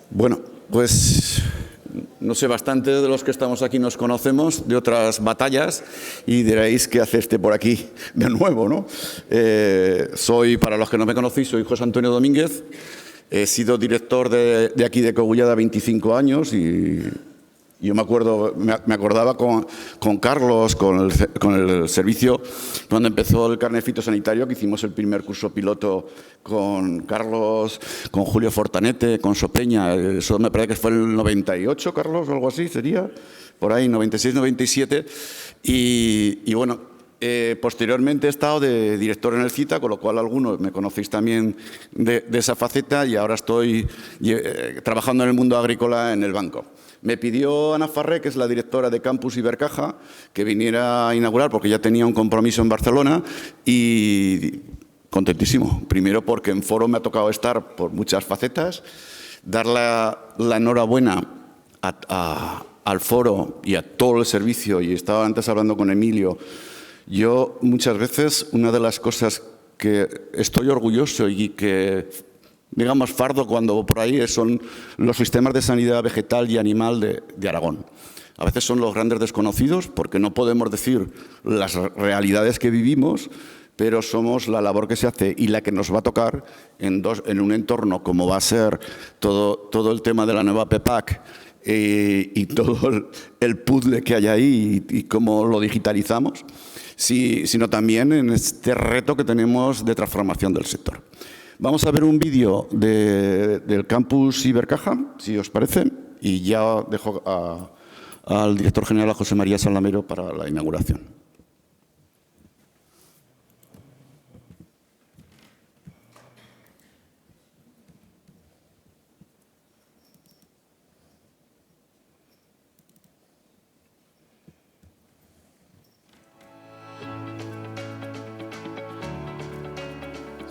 Bueno, pues no sé, bastante de los que estamos aquí nos conocemos de otras batallas y diréis qué hace este por aquí de nuevo, ¿no? Soy, para los que no me conocéis, soy José Antonio Domínguez. He sido director de aquí de Cogullada 25 años y yo me acordaba con Carlos, con el servicio, cuando empezó el carnet fitosanitario, que hicimos el primer curso piloto con Carlos, con Julio Fortanete, con Sopeña. Eso me parece que fue el 98, Carlos, o algo así, sería, por ahí, 96, 97. Y bueno, posteriormente he estado de director en el CITA, con lo cual algunos me conocéis también de esa faceta, y ahora estoy trabajando en el mundo agrícola en el banco. Me pidió Ana Farré, que es la directora de Campus Ibercaja, que viniera a inaugurar porque ya tenía un compromiso en Barcelona y contentísimo. Primero porque en foro me ha tocado estar por muchas facetas, dar la enhorabuena al foro y a todo el servicio, y estaba antes hablando con Emilio. Yo muchas veces una de las cosas que estoy orgulloso y que, digamos, fardo cuando voy por ahí son los sistemas de sanidad vegetal y animal de Aragón. A veces son los grandes desconocidos porque no podemos decir las realidades que vivimos, pero somos la labor que se hace y la que nos va a tocar en un entorno como va a ser todo el tema de la nueva PEPAC y todo el puzzle que hay ahí y cómo lo digitalizamos, sino también en este reto que tenemos de transformación del sector. Vamos a ver un vídeo del Campus Ibercaja, si os parece, y ya dejo al director general, a José María Salamero, para la inauguración.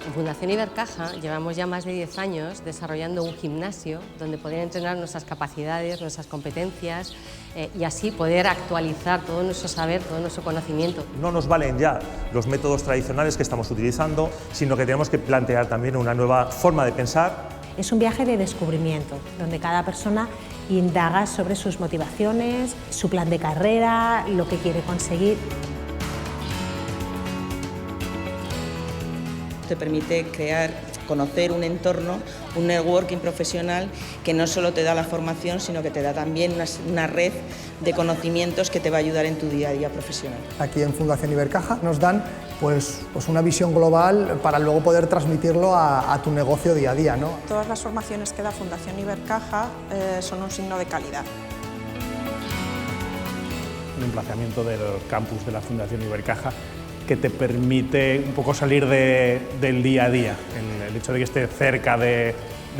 En Fundación Ibercaja llevamos ya más de 10 años desarrollando un gimnasio donde poder entrenar nuestras capacidades, nuestras competencias y así poder actualizar todo nuestro saber, todo nuestro conocimiento. No nos valen ya los métodos tradicionales que estamos utilizando, sino que tenemos que plantear también una nueva forma de pensar. Es un viaje de descubrimiento, donde cada persona indaga sobre sus motivaciones, su plan de carrera, lo que quiere conseguir. Te permite conocer un entorno, un networking profesional que no solo te da la formación, sino que te da también una red de conocimientos que te va a ayudar en tu día a día profesional. Aquí en Fundación Ibercaja nos dan pues una visión global para luego poder transmitirlo a tu negocio día a día, ¿no? Todas las formaciones que da Fundación Ibercaja son un signo de calidad. Un emplazamiento del campus de la Fundación Ibercaja que te permite un poco salir del día a día, en el hecho de que esté cerca de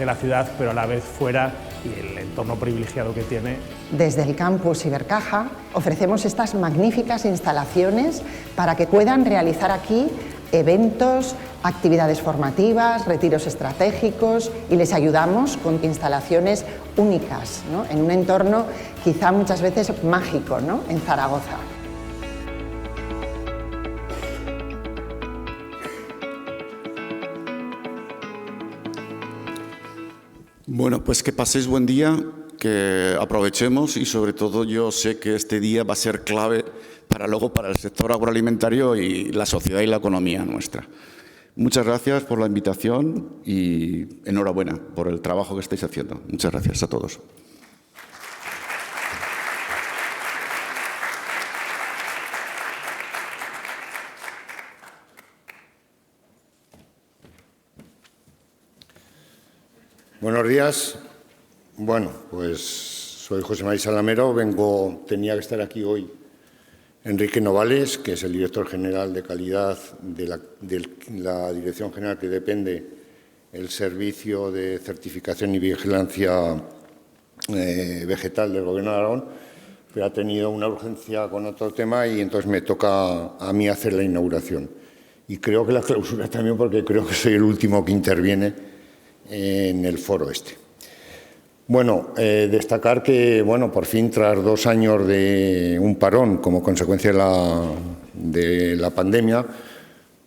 la ciudad, pero a la vez fuera, y el entorno privilegiado que tiene. Desde el campus Ibercaja ofrecemos estas magníficas instalaciones para que puedan realizar aquí eventos, actividades formativas, retiros estratégicos, y les ayudamos con instalaciones únicas, ¿no?, en un entorno quizá muchas veces mágico, ¿no?, en Zaragoza. Bueno, pues que paséis buen día, que aprovechemos, y sobre todo yo sé que este día va a ser clave para el sector agroalimentario y la sociedad y la economía nuestra. Muchas gracias por la invitación y enhorabuena por el trabajo que estáis haciendo. Muchas gracias a todos. Buenos días. Bueno, pues soy José María Salamero. Tenía que estar aquí hoy Enrique Novales, que es el director general de calidad de la Dirección General que depende el Servicio de Certificación y Vigilancia Vegetal del Gobierno de Aragón, pero ha tenido una urgencia con otro tema y entonces me toca a mí hacer la inauguración. Y creo que la clausura también, porque creo que soy el último que interviene en el foro este. Bueno, destacar que, bueno, por fin, tras 2 años de un parón como consecuencia de la pandemia,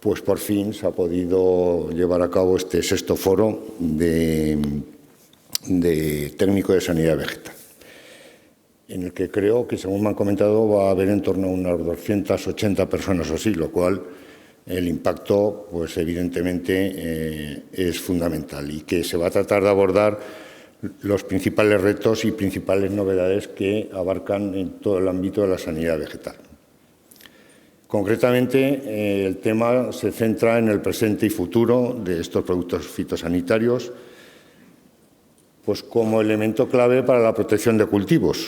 pues por fin se ha podido llevar a cabo este 6º foro de de técnico de sanidad vegetal, en el que creo que, según me han comentado, va a haber en torno a unas 280 personas o así, lo cual el impacto, pues evidentemente, es fundamental y que se va a tratar de abordar los principales retos y principales novedades que abarcan en todo el ámbito de la sanidad vegetal. Concretamente, el tema se centra en el presente y futuro de estos productos fitosanitarios, pues como elemento clave para la protección de cultivos.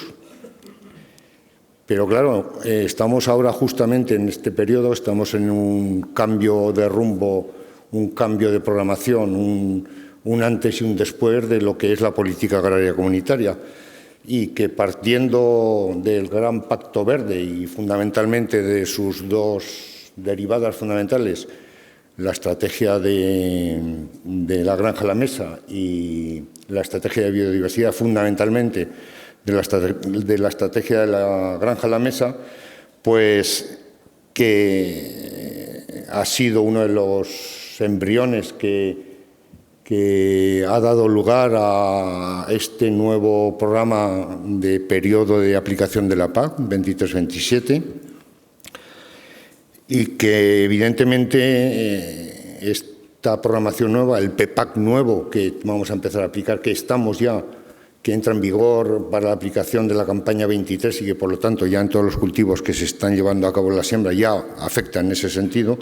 Pero claro, estamos ahora justamente en este periodo, estamos en un cambio de rumbo, un cambio de programación, un antes y un después de lo que es la política agraria comunitaria, y que partiendo del Gran Pacto Verde y fundamentalmente de sus dos derivadas fundamentales, la estrategia de la granja a la mesa y la estrategia de biodiversidad, fundamentalmente de la estrategia de la granja a la mesa, pues que ha sido uno de los embriones que ha dado lugar a este nuevo programa de periodo de aplicación de la PAC 23-27, y que evidentemente esta programación nueva, el PEPAC nuevo que vamos a empezar a aplicar, que entra en vigor para la aplicación de la campaña 23 y que, por lo tanto, ya en todos los cultivos que se están llevando a cabo en la siembra ya afecta en ese sentido,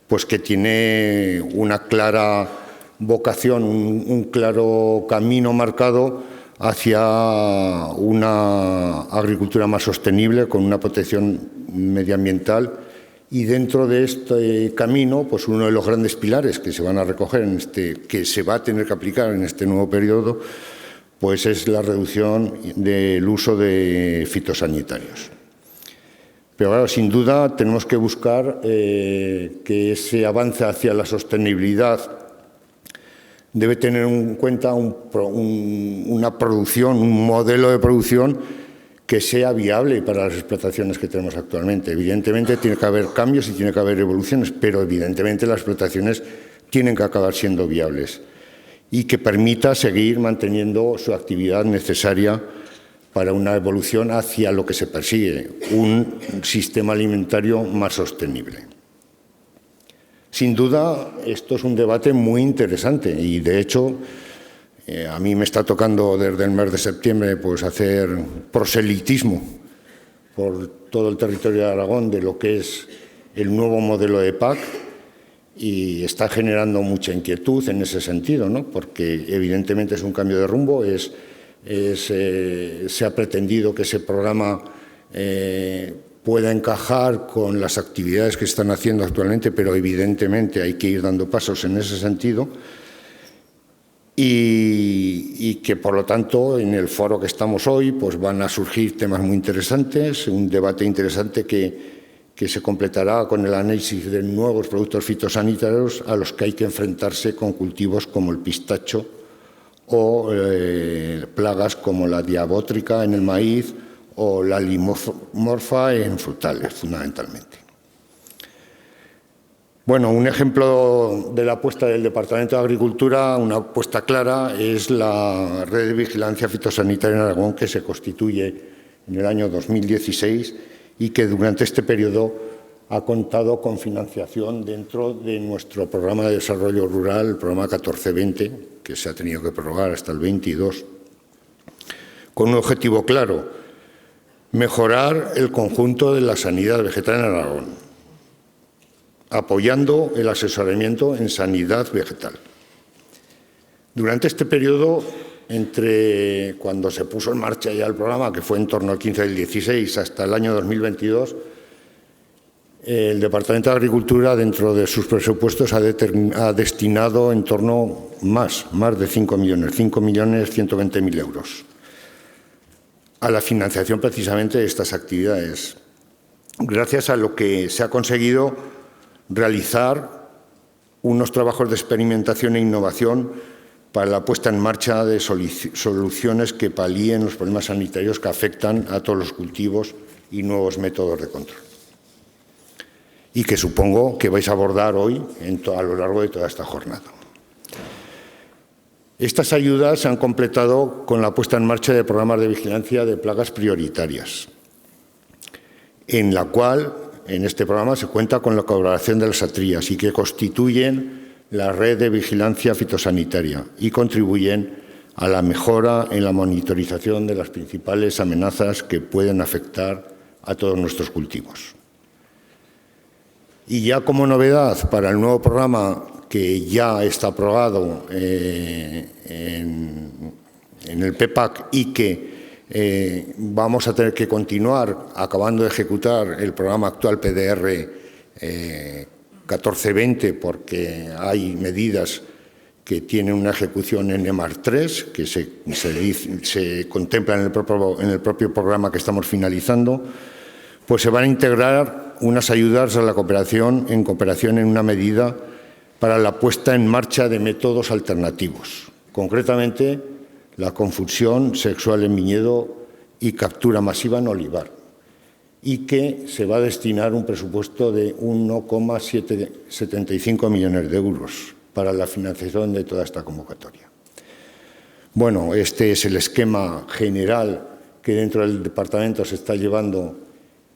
pues que tiene una clara vocación, un claro camino marcado hacia una agricultura más sostenible, con una protección medioambiental. Y dentro de este camino, pues uno de los grandes pilares que se van a recoger que se va a tener que aplicar en este nuevo periodo, pues es la reducción del uso de fitosanitarios. Pero claro, sin duda tenemos que buscar que ese avance hacia la sostenibilidad debe tener en cuenta una producción, un modelo de producción que sea viable para las explotaciones que tenemos actualmente. Evidentemente tiene que haber cambios y tiene que haber evoluciones, pero evidentemente las explotaciones tienen que acabar siendo viables y que permita seguir manteniendo su actividad necesaria para una evolución hacia lo que se persigue, un sistema alimentario más sostenible. Sin duda, esto es un debate muy interesante y, de hecho, a mí me está tocando desde el mes de septiembre pues, hacer proselitismo por todo el territorio de Aragón de lo que es el nuevo modelo de PAC, y está generando mucha inquietud en ese sentido, ¿no? Porque evidentemente es un cambio de rumbo, se ha pretendido que ese programa pueda encajar con las actividades que están haciendo actualmente, pero evidentemente hay que ir dando pasos en ese sentido, y que por lo tanto en el foro que estamos hoy pues van a surgir temas muy interesantes, un debate interesante que se completará con el análisis de nuevos productos fitosanitarios a los que hay que enfrentarse con cultivos como el pistacho o plagas como la diabótrica en el maíz o la limorfa en frutales, fundamentalmente. Bueno, un ejemplo de la apuesta del Departamento de Agricultura, una apuesta clara, es la red de vigilancia fitosanitaria en Aragón, que se constituye en el año 2016 y que durante este periodo ha contado con financiación dentro de nuestro programa de desarrollo rural, el programa 14-20, que se ha tenido que prorrogar hasta el 22, con un objetivo claro: mejorar el conjunto de la sanidad vegetal en Aragón, apoyando el asesoramiento en sanidad vegetal. Durante este periodo, entre cuando se puso en marcha ya el programa, que fue en torno al 15 del 16, hasta el año 2022, el Departamento de Agricultura, dentro de sus presupuestos, ha destinado en torno más de 5.120.000 euros a la financiación precisamente de estas actividades, gracias a lo que se ha conseguido realizar unos trabajos de experimentación e innovación para la puesta en marcha de soluciones que palíen los problemas sanitarios que afectan a todos los cultivos y nuevos métodos de control, y que supongo que vais a abordar hoy a lo largo de toda esta jornada. Estas ayudas se han completado con la puesta en marcha de programas de vigilancia de plagas prioritarias, en la cual, en este programa, se cuenta con la colaboración de las ATRIAS y que constituyen la red de vigilancia fitosanitaria y contribuyen a la mejora en la monitorización de las principales amenazas que pueden afectar a todos nuestros cultivos. Y ya como novedad para el nuevo programa que ya está aprobado en el PEPAC y que vamos a tener que continuar acabando de ejecutar el programa actual PDR 1420 porque hay medidas que tienen una ejecución en EMAR 3 que se contempla en el propio programa que estamos finalizando, pues se van a integrar unas ayudas a la cooperación en una medida para la puesta en marcha de métodos alternativos, concretamente la confusión sexual en viñedo y captura masiva en olivar, y que se va a destinar un presupuesto de 1,75 millones de euros para la financiación de toda esta convocatoria. Bueno, este es el esquema general que dentro del departamento se está llevando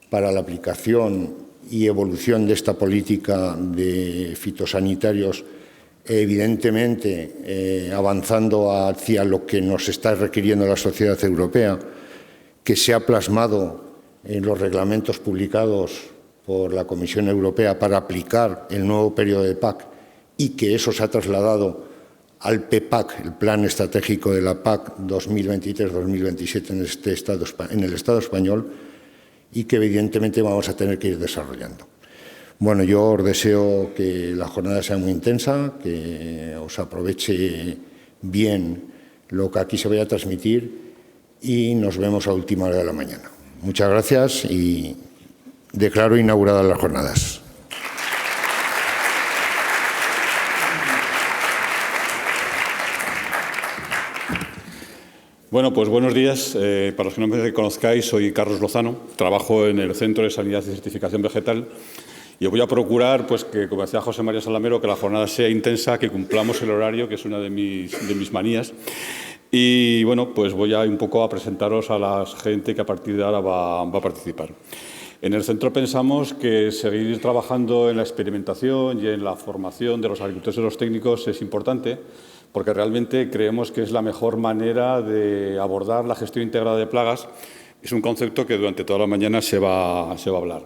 para la aplicación y evolución de esta política de fitosanitarios, evidentemente avanzando hacia lo que nos está requiriendo la sociedad europea, que se ha plasmado en los reglamentos publicados por la Comisión Europea para aplicar el nuevo periodo de PAC y que eso se ha trasladado al PEPAC, el Plan Estratégico de la PAC 2023-2027 en el Estado español, y que evidentemente vamos a tener que ir desarrollando. Bueno, yo os deseo que la jornada sea muy intensa, que os aproveche bien lo que aquí se vaya a transmitir y nos vemos a última hora de la mañana. Muchas gracias y declaro inauguradas las jornadas. Bueno, pues buenos días. Para los que no me conozcáis, soy Carlos Lozano, trabajo en el Centro de Sanidad y Certificación Vegetal y voy a procurar, pues, que, como decía José María Salamero, que la jornada sea intensa, que cumplamos el horario, que es una de mis manías. Y, bueno, pues voy a un poco a presentaros a la gente que a partir de ahora va a participar. En el centro pensamos que seguir trabajando en la experimentación y en la formación de los agricultores y los técnicos es importante, porque realmente creemos que es la mejor manera de abordar la gestión integrada de plagas. Es un concepto que durante toda la mañana se va a hablar.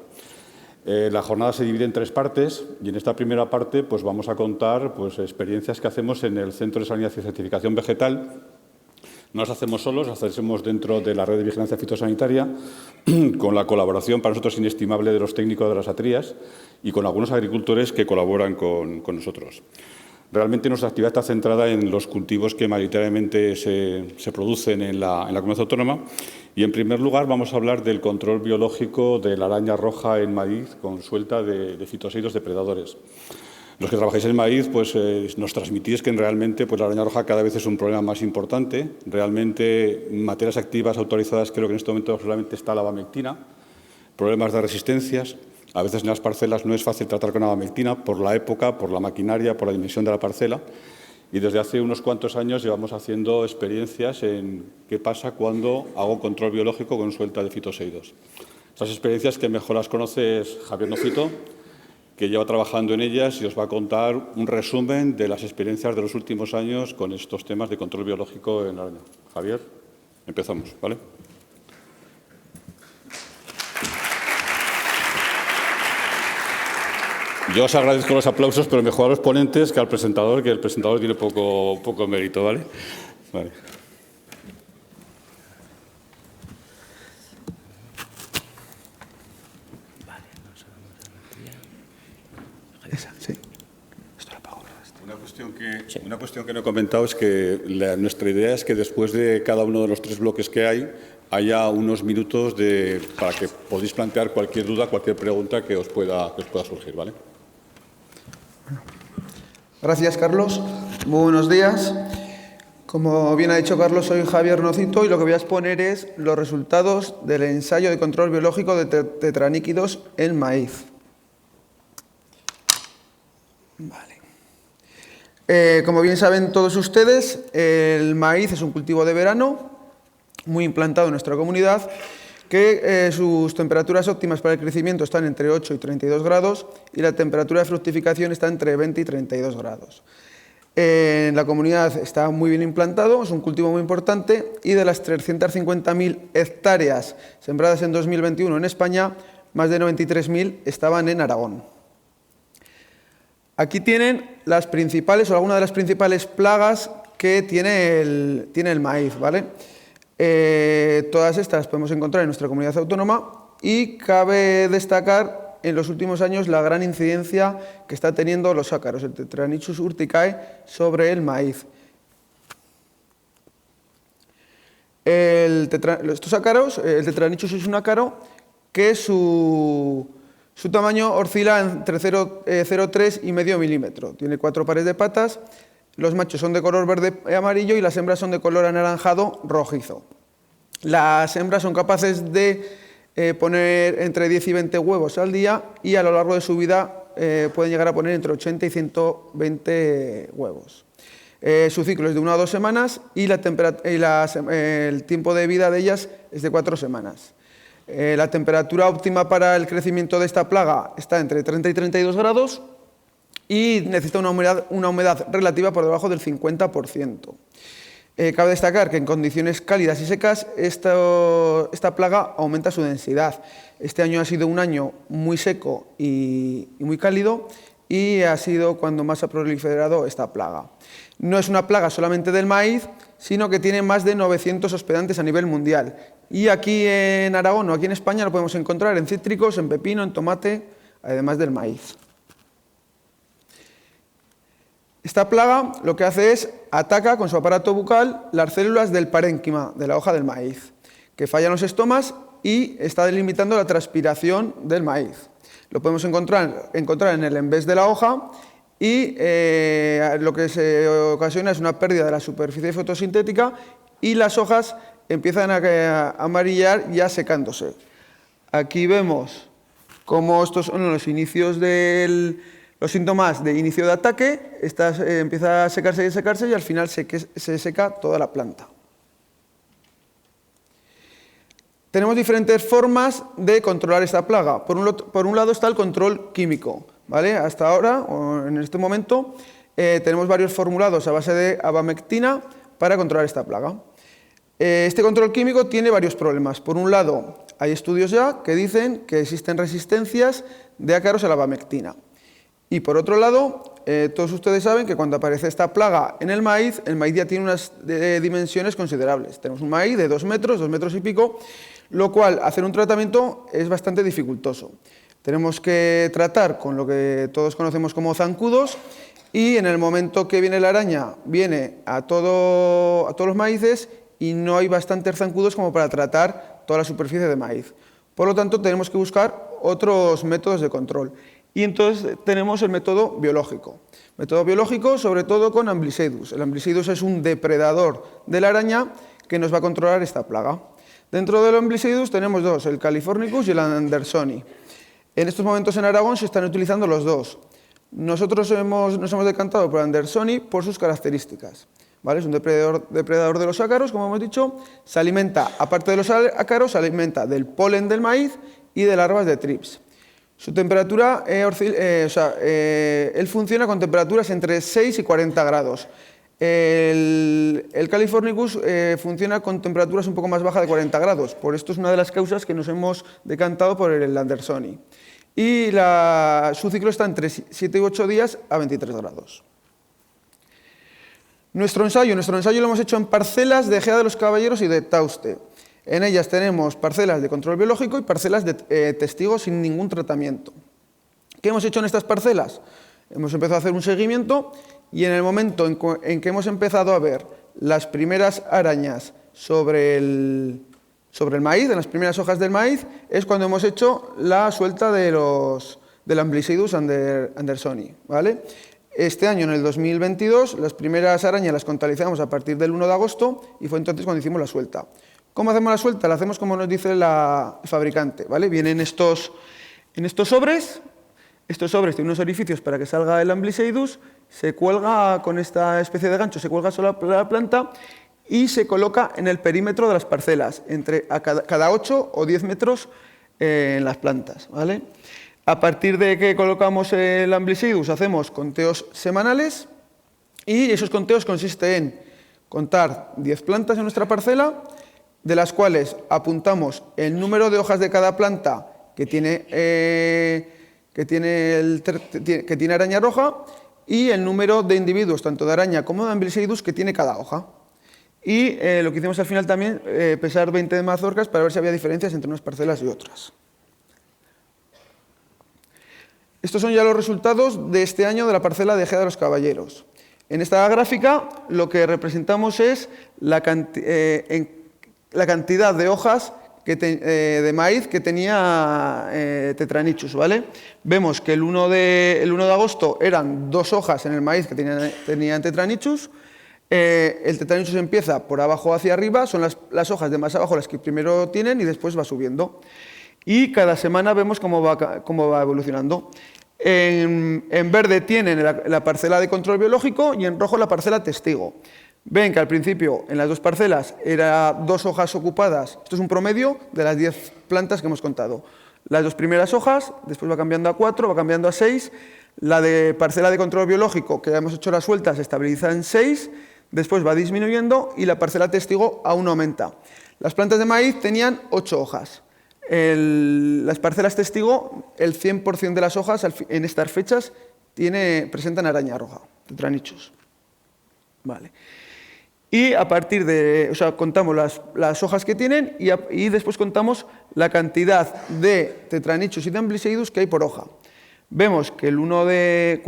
La jornada se divide en 3 partes y en esta primera parte pues vamos a contar pues, experiencias que hacemos en el Centro de Sanidad y Certificación Vegetal. No las hacemos solos, las hacemos dentro de la red de vigilancia fitosanitaria, con la colaboración para nosotros inestimable de los técnicos de las ATRIAS y con algunos agricultores que colaboran con nosotros. Realmente nuestra actividad está centrada en los cultivos que mayoritariamente se producen en la comunidad autónoma y, en primer lugar, vamos a hablar del control biológico de la araña roja en maíz con suelta de fitosaidos depredadores. Los que trabajáis en maíz pues, nos transmitís que realmente pues, la araña roja cada vez es un problema más importante. Realmente, materias activas autorizadas, creo que en este momento solamente está la abamectina, problemas de resistencias. A veces en las parcelas no es fácil tratar con abamectina por la época, por la maquinaria, por la dimensión de la parcela. Y desde hace unos cuantos años llevamos haciendo experiencias en qué pasa cuando hago control biológico con suelta de fitosaidos. Estas experiencias que mejor las conoce es Javier Nocito, que lleva trabajando en ellas y os va a contar un resumen de las experiencias de los últimos años con estos temas de control biológico en la araña. Javier, empezamos, ¿vale? Yo os agradezco los aplausos, pero mejor a los ponentes que al presentador, que el presentador tiene poco mérito, ¿vale? Vale. Sí. Una cuestión que no he comentado es que nuestra idea es que después de cada uno de los 3 bloques que hay, haya unos minutos para que podáis plantear cualquier duda, cualquier pregunta que os pueda surgir, ¿vale? Gracias, Carlos. Muy buenos días. Como bien ha dicho Carlos, soy Javier Nocito y lo que voy a exponer es los resultados del ensayo de control biológico de tetraníquidos en maíz. Vale. Como bien saben todos ustedes, el maíz es un cultivo de verano muy implantado en nuestra comunidad, que sus temperaturas óptimas para el crecimiento están entre 8 y 32 grados y la temperatura de fructificación está entre 20 y 32 grados. En la comunidad está muy bien implantado, es un cultivo muy importante y de las 350.000 hectáreas sembradas en 2021 en España, más de 93.000 estaban en Aragón. Aquí tienen las principales o algunas de las principales plagas que tiene el maíz, ¿vale? Todas estas podemos encontrar en nuestra comunidad autónoma y cabe destacar en los últimos años la gran incidencia que está teniendo los ácaros, el Tetranychus urticae, sobre el maíz. Estos ácaros, el Tetranychus es un ácaro que su tamaño oscila entre 0,3 y medio milímetro. Tiene 4 pares de patas, los machos son de color verde y amarillo y las hembras son de color anaranjado rojizo. Las hembras son capaces de poner entre 10 y 20 huevos al día y a lo largo de su vida pueden llegar a poner entre 80 y 120 huevos. Su ciclo es de 1 a 2 semanas y el tiempo de vida de ellas es de 4 semanas. La temperatura óptima para el crecimiento de esta plaga está entre 30 y 32 grados y necesita una humedad relativa por debajo del 50%. Cabe destacar que en condiciones cálidas y secas esta plaga aumenta su densidad. Este año ha sido un año muy seco y muy cálido y ha sido cuando más ha proliferado esta plaga. No es una plaga solamente del maíz, sino que tiene más de 900 hospedantes a nivel mundial. Y aquí en Aragón o aquí en España lo podemos encontrar en cítricos, en pepino, en tomate, además del maíz. Esta plaga lo que hace es ataca con su aparato bucal las células del parénquima, de la hoja del maíz, que fallan los estomas y está delimitando la transpiración del maíz. Lo podemos encontrar en el envés de la hoja y lo que se ocasiona es una pérdida de la superficie fotosintética y las hojas empiezan a amarillar ya secándose. Aquí vemos cómo estos son los inicios los síntomas de inicio de ataque, empieza a secarse y secarse y al final se seca toda la planta. Tenemos diferentes formas de controlar esta plaga. Por un lado está el control químico, ¿vale? Hasta ahora, o en este momento, tenemos varios formulados a base de abamectina para controlar esta plaga. Este control químico tiene varios problemas. Por un lado, hay estudios ya que dicen que existen resistencias de ácaros a la abamectina. Y por otro lado, todos ustedes saben que cuando aparece esta plaga en el maíz ya tiene unas dimensiones considerables. Tenemos un maíz de 2 metros y pico, lo cual hacer un tratamiento es bastante dificultoso. Tenemos que tratar con lo que todos conocemos como zancudos y en el momento que viene la araña viene a todos los maíces y no hay bastantes zancudos como para tratar toda la superficie de maíz. Por lo tanto, tenemos que buscar otros métodos de control. Y entonces tenemos el método biológico. Método biológico sobre todo con Ambliseidus. El Ambliseidus es un depredador de la araña que nos va a controlar esta plaga. Dentro del Ambliseidus tenemos dos, el Californicus y el Andersoni. En estos momentos en Aragón se están utilizando los dos. Nosotros nos hemos decantado por Andersoni por sus características. ¿Vale? Es un depredador de los ácaros, como hemos dicho. Se alimenta, aparte de los ácaros, se alimenta del polen del maíz y de larvas de trips. Su temperatura, él funciona con temperaturas entre 6 y 40 grados. El Californicus funciona con temperaturas un poco más bajas de 40 grados. Por esto es una de las causas que nos hemos decantado por el Andersoni. Y su ciclo está entre 7 y 8 días a 23 grados. Nuestro ensayo lo hemos hecho en parcelas de Ejea de los Caballeros y de Tauste. En ellas tenemos parcelas de control biológico y parcelas de testigos sin ningún tratamiento. ¿Qué hemos hecho en estas parcelas? Hemos empezado a hacer un seguimiento y en el momento en que hemos empezado a ver las primeras arañas sobre el maíz, en las primeras hojas del maíz, es cuando hemos hecho la suelta del Ambliseidus andersoni, ¿vale? Este año, en el 2022, las primeras arañas las contabilizamos a partir del 1 de agosto y fue entonces cuando hicimos la suelta. ¿Cómo hacemos la suelta? La hacemos como nos dice el fabricante, ¿vale? Vienen en estos sobres. Estos sobres tienen unos orificios para que salga el Ambliseidus, se cuelga con esta especie de gancho, se cuelga sobre la planta y se coloca en el perímetro de las parcelas, cada 8 o 10 metros en las plantas, ¿vale? A partir de que colocamos el Ambliseidus hacemos conteos semanales y esos conteos consisten en contar 10 plantas en nuestra parcela, de las cuales apuntamos el número de hojas de cada planta que tiene araña roja y el número de individuos, tanto de araña como de Ambliseidus, que tiene cada hoja. Y lo que hicimos al final también, pesar 20 de mazorcas para ver si había diferencias entre unas parcelas y otras. Estos son ya los resultados de este año de la parcela de Ejea de los Caballeros. En esta gráfica lo que representamos es la cantidad de hojas de maíz que tenía Tetranychus, ¿vale? Vemos que el 1 de agosto eran 2 hojas en el maíz que tenían Tetranychus. El Tetranychus empieza por abajo hacia arriba, son las hojas de más abajo las que primero tienen y después va subiendo. Y cada semana vemos cómo va evolucionando. En verde tienen la parcela de control biológico y en rojo la parcela testigo. Ven que al principio en las dos parcelas eran 2 hojas ocupadas, esto es un promedio de las 10 plantas que hemos contado. Las 2 primeras hojas, después va cambiando a 4, va cambiando a 6, la de parcela de control biológico, que ya hemos hecho las sueltas, se estabiliza en 6, después va disminuyendo y la parcela testigo aún aumenta. Las plantas de maíz tenían 8 hojas. Las parcelas testigo, el 100% de las hojas en estas fechas presentan araña roja, Tetranychus. Vale. Y a partir de, contamos las hojas que tienen y después contamos la cantidad de Tetranychus y de Ambliseidus que hay por hoja. Vemos que el 1 de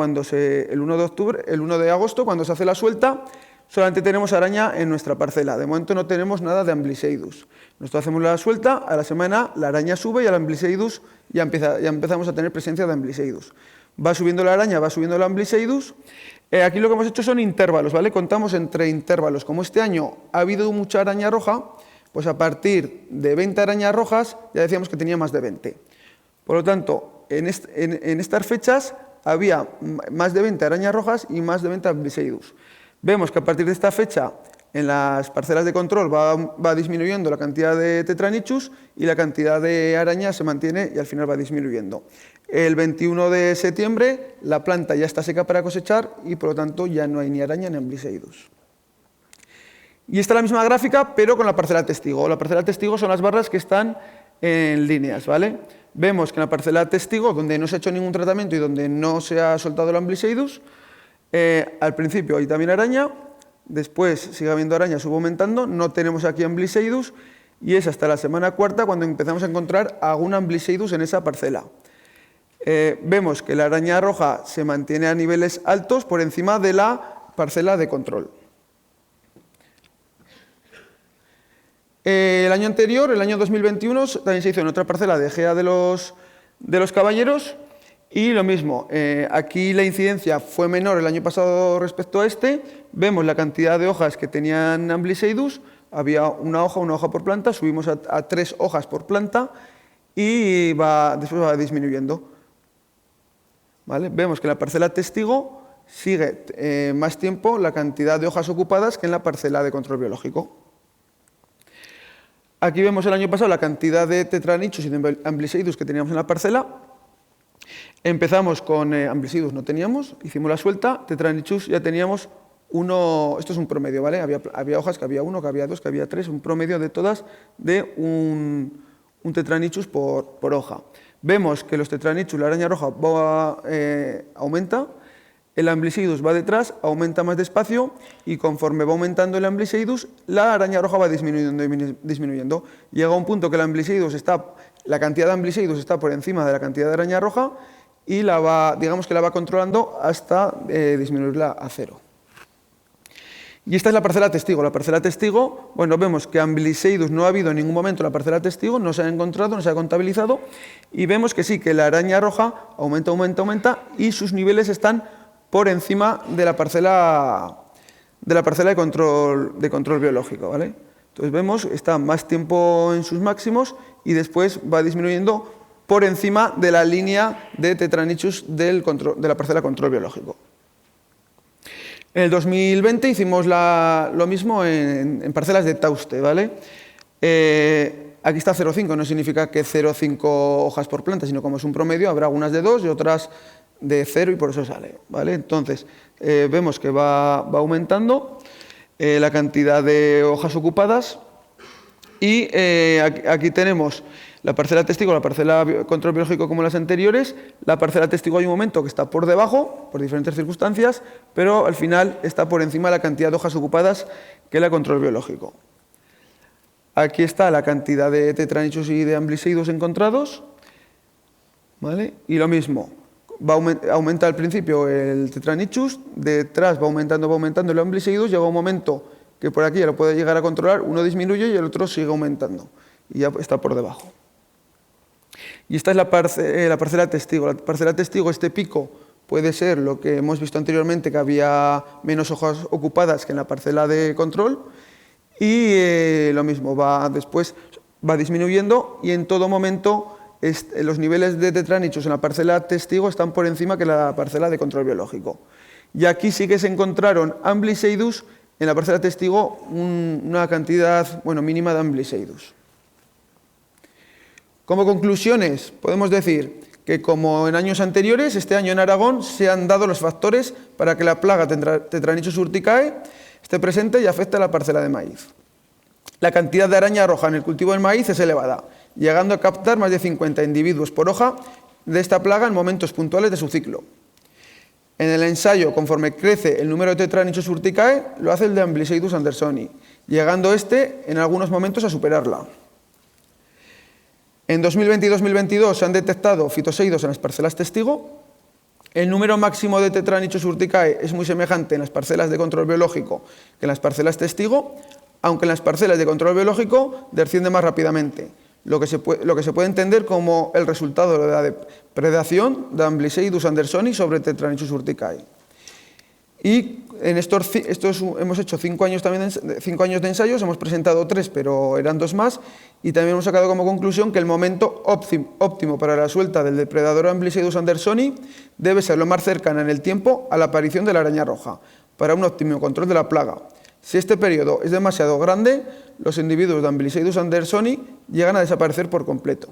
agosto, cuando se hace la suelta, solamente tenemos araña en nuestra parcela. De momento no tenemos nada de Ambliseidus. Nosotros hacemos la suelta, a la semana la araña sube y al Ambliseidus ya empezamos a tener presencia de Ambliseidus. Va subiendo la araña, va subiendo el Ambliseidus. Aquí lo que hemos hecho son intervalos, ¿vale? Contamos entre intervalos. Como este año ha habido mucha araña roja, pues a partir de 20 arañas rojas ya decíamos que tenía más de 20. Por lo tanto, en estas fechas había más de 20 arañas rojas y más de 20 Ambliseidus. Vemos que a partir de esta fecha en las parcelas de control va disminuyendo la cantidad de Tetranychus y la cantidad de araña se mantiene y al final va disminuyendo. El 21 de septiembre la planta ya está seca para cosechar y por lo tanto ya no hay ni araña ni Ambliseidus. Y esta es la misma gráfica pero con la parcela testigo. La parcela testigo son las barras que están en líneas, ¿vale? Vemos que en la parcela testigo, donde no se ha hecho ningún tratamiento y donde no se ha soltado el Ambliseidus, al principio hay también araña, después sigue habiendo araña, sube aumentando, no tenemos aquí Ambliseidus y es hasta la semana 4 cuando empezamos a encontrar algún Ambliseidus en esa parcela. Vemos que la araña roja se mantiene a niveles altos por encima de la parcela de control. El año anterior, el año 2021, también se hizo en otra parcela de Ejea de los Caballeros y lo mismo, aquí la incidencia fue menor el año pasado respecto a este, vemos la cantidad de hojas que tenían Ambliseidus, había una hoja por planta, subimos a 3 hojas por planta y después va disminuyendo. ¿Vale? Vemos que en la parcela testigo sigue más tiempo la cantidad de hojas ocupadas que en la parcela de control biológico. Aquí vemos el año pasado la cantidad de Tetranychus y de Ambliseidus que teníamos en la parcela. Empezamos con Ambliseidus, no teníamos, hicimos la suelta, Tetranychus ya teníamos uno, esto es un promedio, ¿vale? Había hojas que había 1, que había 2, que había 3, un promedio de todas de un Tetranychus por hoja. Vemos que los Tetranychus, la araña roja, aumenta, el Ambliseidus va detrás, aumenta más despacio y conforme va aumentando el Ambliseidus, la araña roja va disminuyendo. Llega a un punto que la cantidad de Ambliseidus está por encima de la cantidad de araña roja y digamos que la va controlando hasta disminuirla a 0. Y esta es la parcela testigo. La parcela testigo, bueno, vemos que Ambliseidus no ha habido en ningún momento en la parcela testigo, no se ha encontrado, no se ha contabilizado, y vemos que sí, que la araña roja aumenta y sus niveles están por encima de la parcela de control biológico, ¿vale? Entonces vemos que está más tiempo en sus máximos y después va disminuyendo por encima de la línea de Tetranychus de la parcela de control biológico. En el 2020 hicimos lo mismo en parcelas de Tauste, ¿vale? Aquí está 0,5, no significa que 0,5 hojas por planta, sino como es un promedio, habrá algunas de 2 y otras de 0 y por eso sale, ¿vale? Entonces, vemos que va aumentando la cantidad de hojas ocupadas y aquí tenemos la parcela testigo, la parcela control biológico como las anteriores. La parcela testigo hay un momento que está por debajo, por diferentes circunstancias, pero al final está por encima de la cantidad de hojas ocupadas que la control biológico. Aquí está la cantidad de tetranichus y de ambliseidos encontrados, ¿vale? Y lo mismo, aumenta al principio el tetranichus, detrás va aumentando el ambliseidos, llega un momento que por aquí ya lo puede llegar a controlar, uno disminuye y el otro sigue aumentando, y ya está por debajo. Y esta es la parcela testigo. La parcela testigo, este pico, puede ser lo que hemos visto anteriormente, que había menos hojas ocupadas que en la parcela de control, y lo mismo, después va disminuyendo y en todo momento los niveles de tetranichus en la parcela testigo están por encima que la parcela de control biológico. Y aquí sí que se encontraron ambliseidus, en la parcela testigo una cantidad mínima de ambliseidus. Como conclusiones, podemos decir que como en años anteriores, este año en Aragón se han dado los factores para que la plaga Tetranichus urticae esté presente y afecte a la parcela de maíz. La cantidad de araña roja en el cultivo del maíz es elevada, llegando a captar más de 50 individuos por hoja de esta plaga en momentos puntuales de su ciclo. En el ensayo, conforme crece el número de Tetranichus urticae, lo hace el de Ambliseidus andersoni, llegando en algunos momentos a superarla. En 2020 y 2022 se han detectado fitoseidos en las parcelas testigo. El número máximo de Tetranichus urticae es muy semejante en las parcelas de control biológico que en las parcelas testigo, aunque en las parcelas de control biológico desciende más rápidamente, lo que se puede entender como el resultado de la depredación de Ambliseidus andersoni sobre Tetranichus urticae. Y en hemos hecho 5 años de ensayos, hemos presentado 3, pero eran 2 más, y también hemos sacado como conclusión que el momento óptimo para la suelta del depredador Ambliseidus andersoni debe ser lo más cercana en el tiempo a la aparición de la araña roja, para un óptimo control de la plaga. Si este periodo es demasiado grande, los individuos de Ambliseidus andersoni llegan a desaparecer por completo.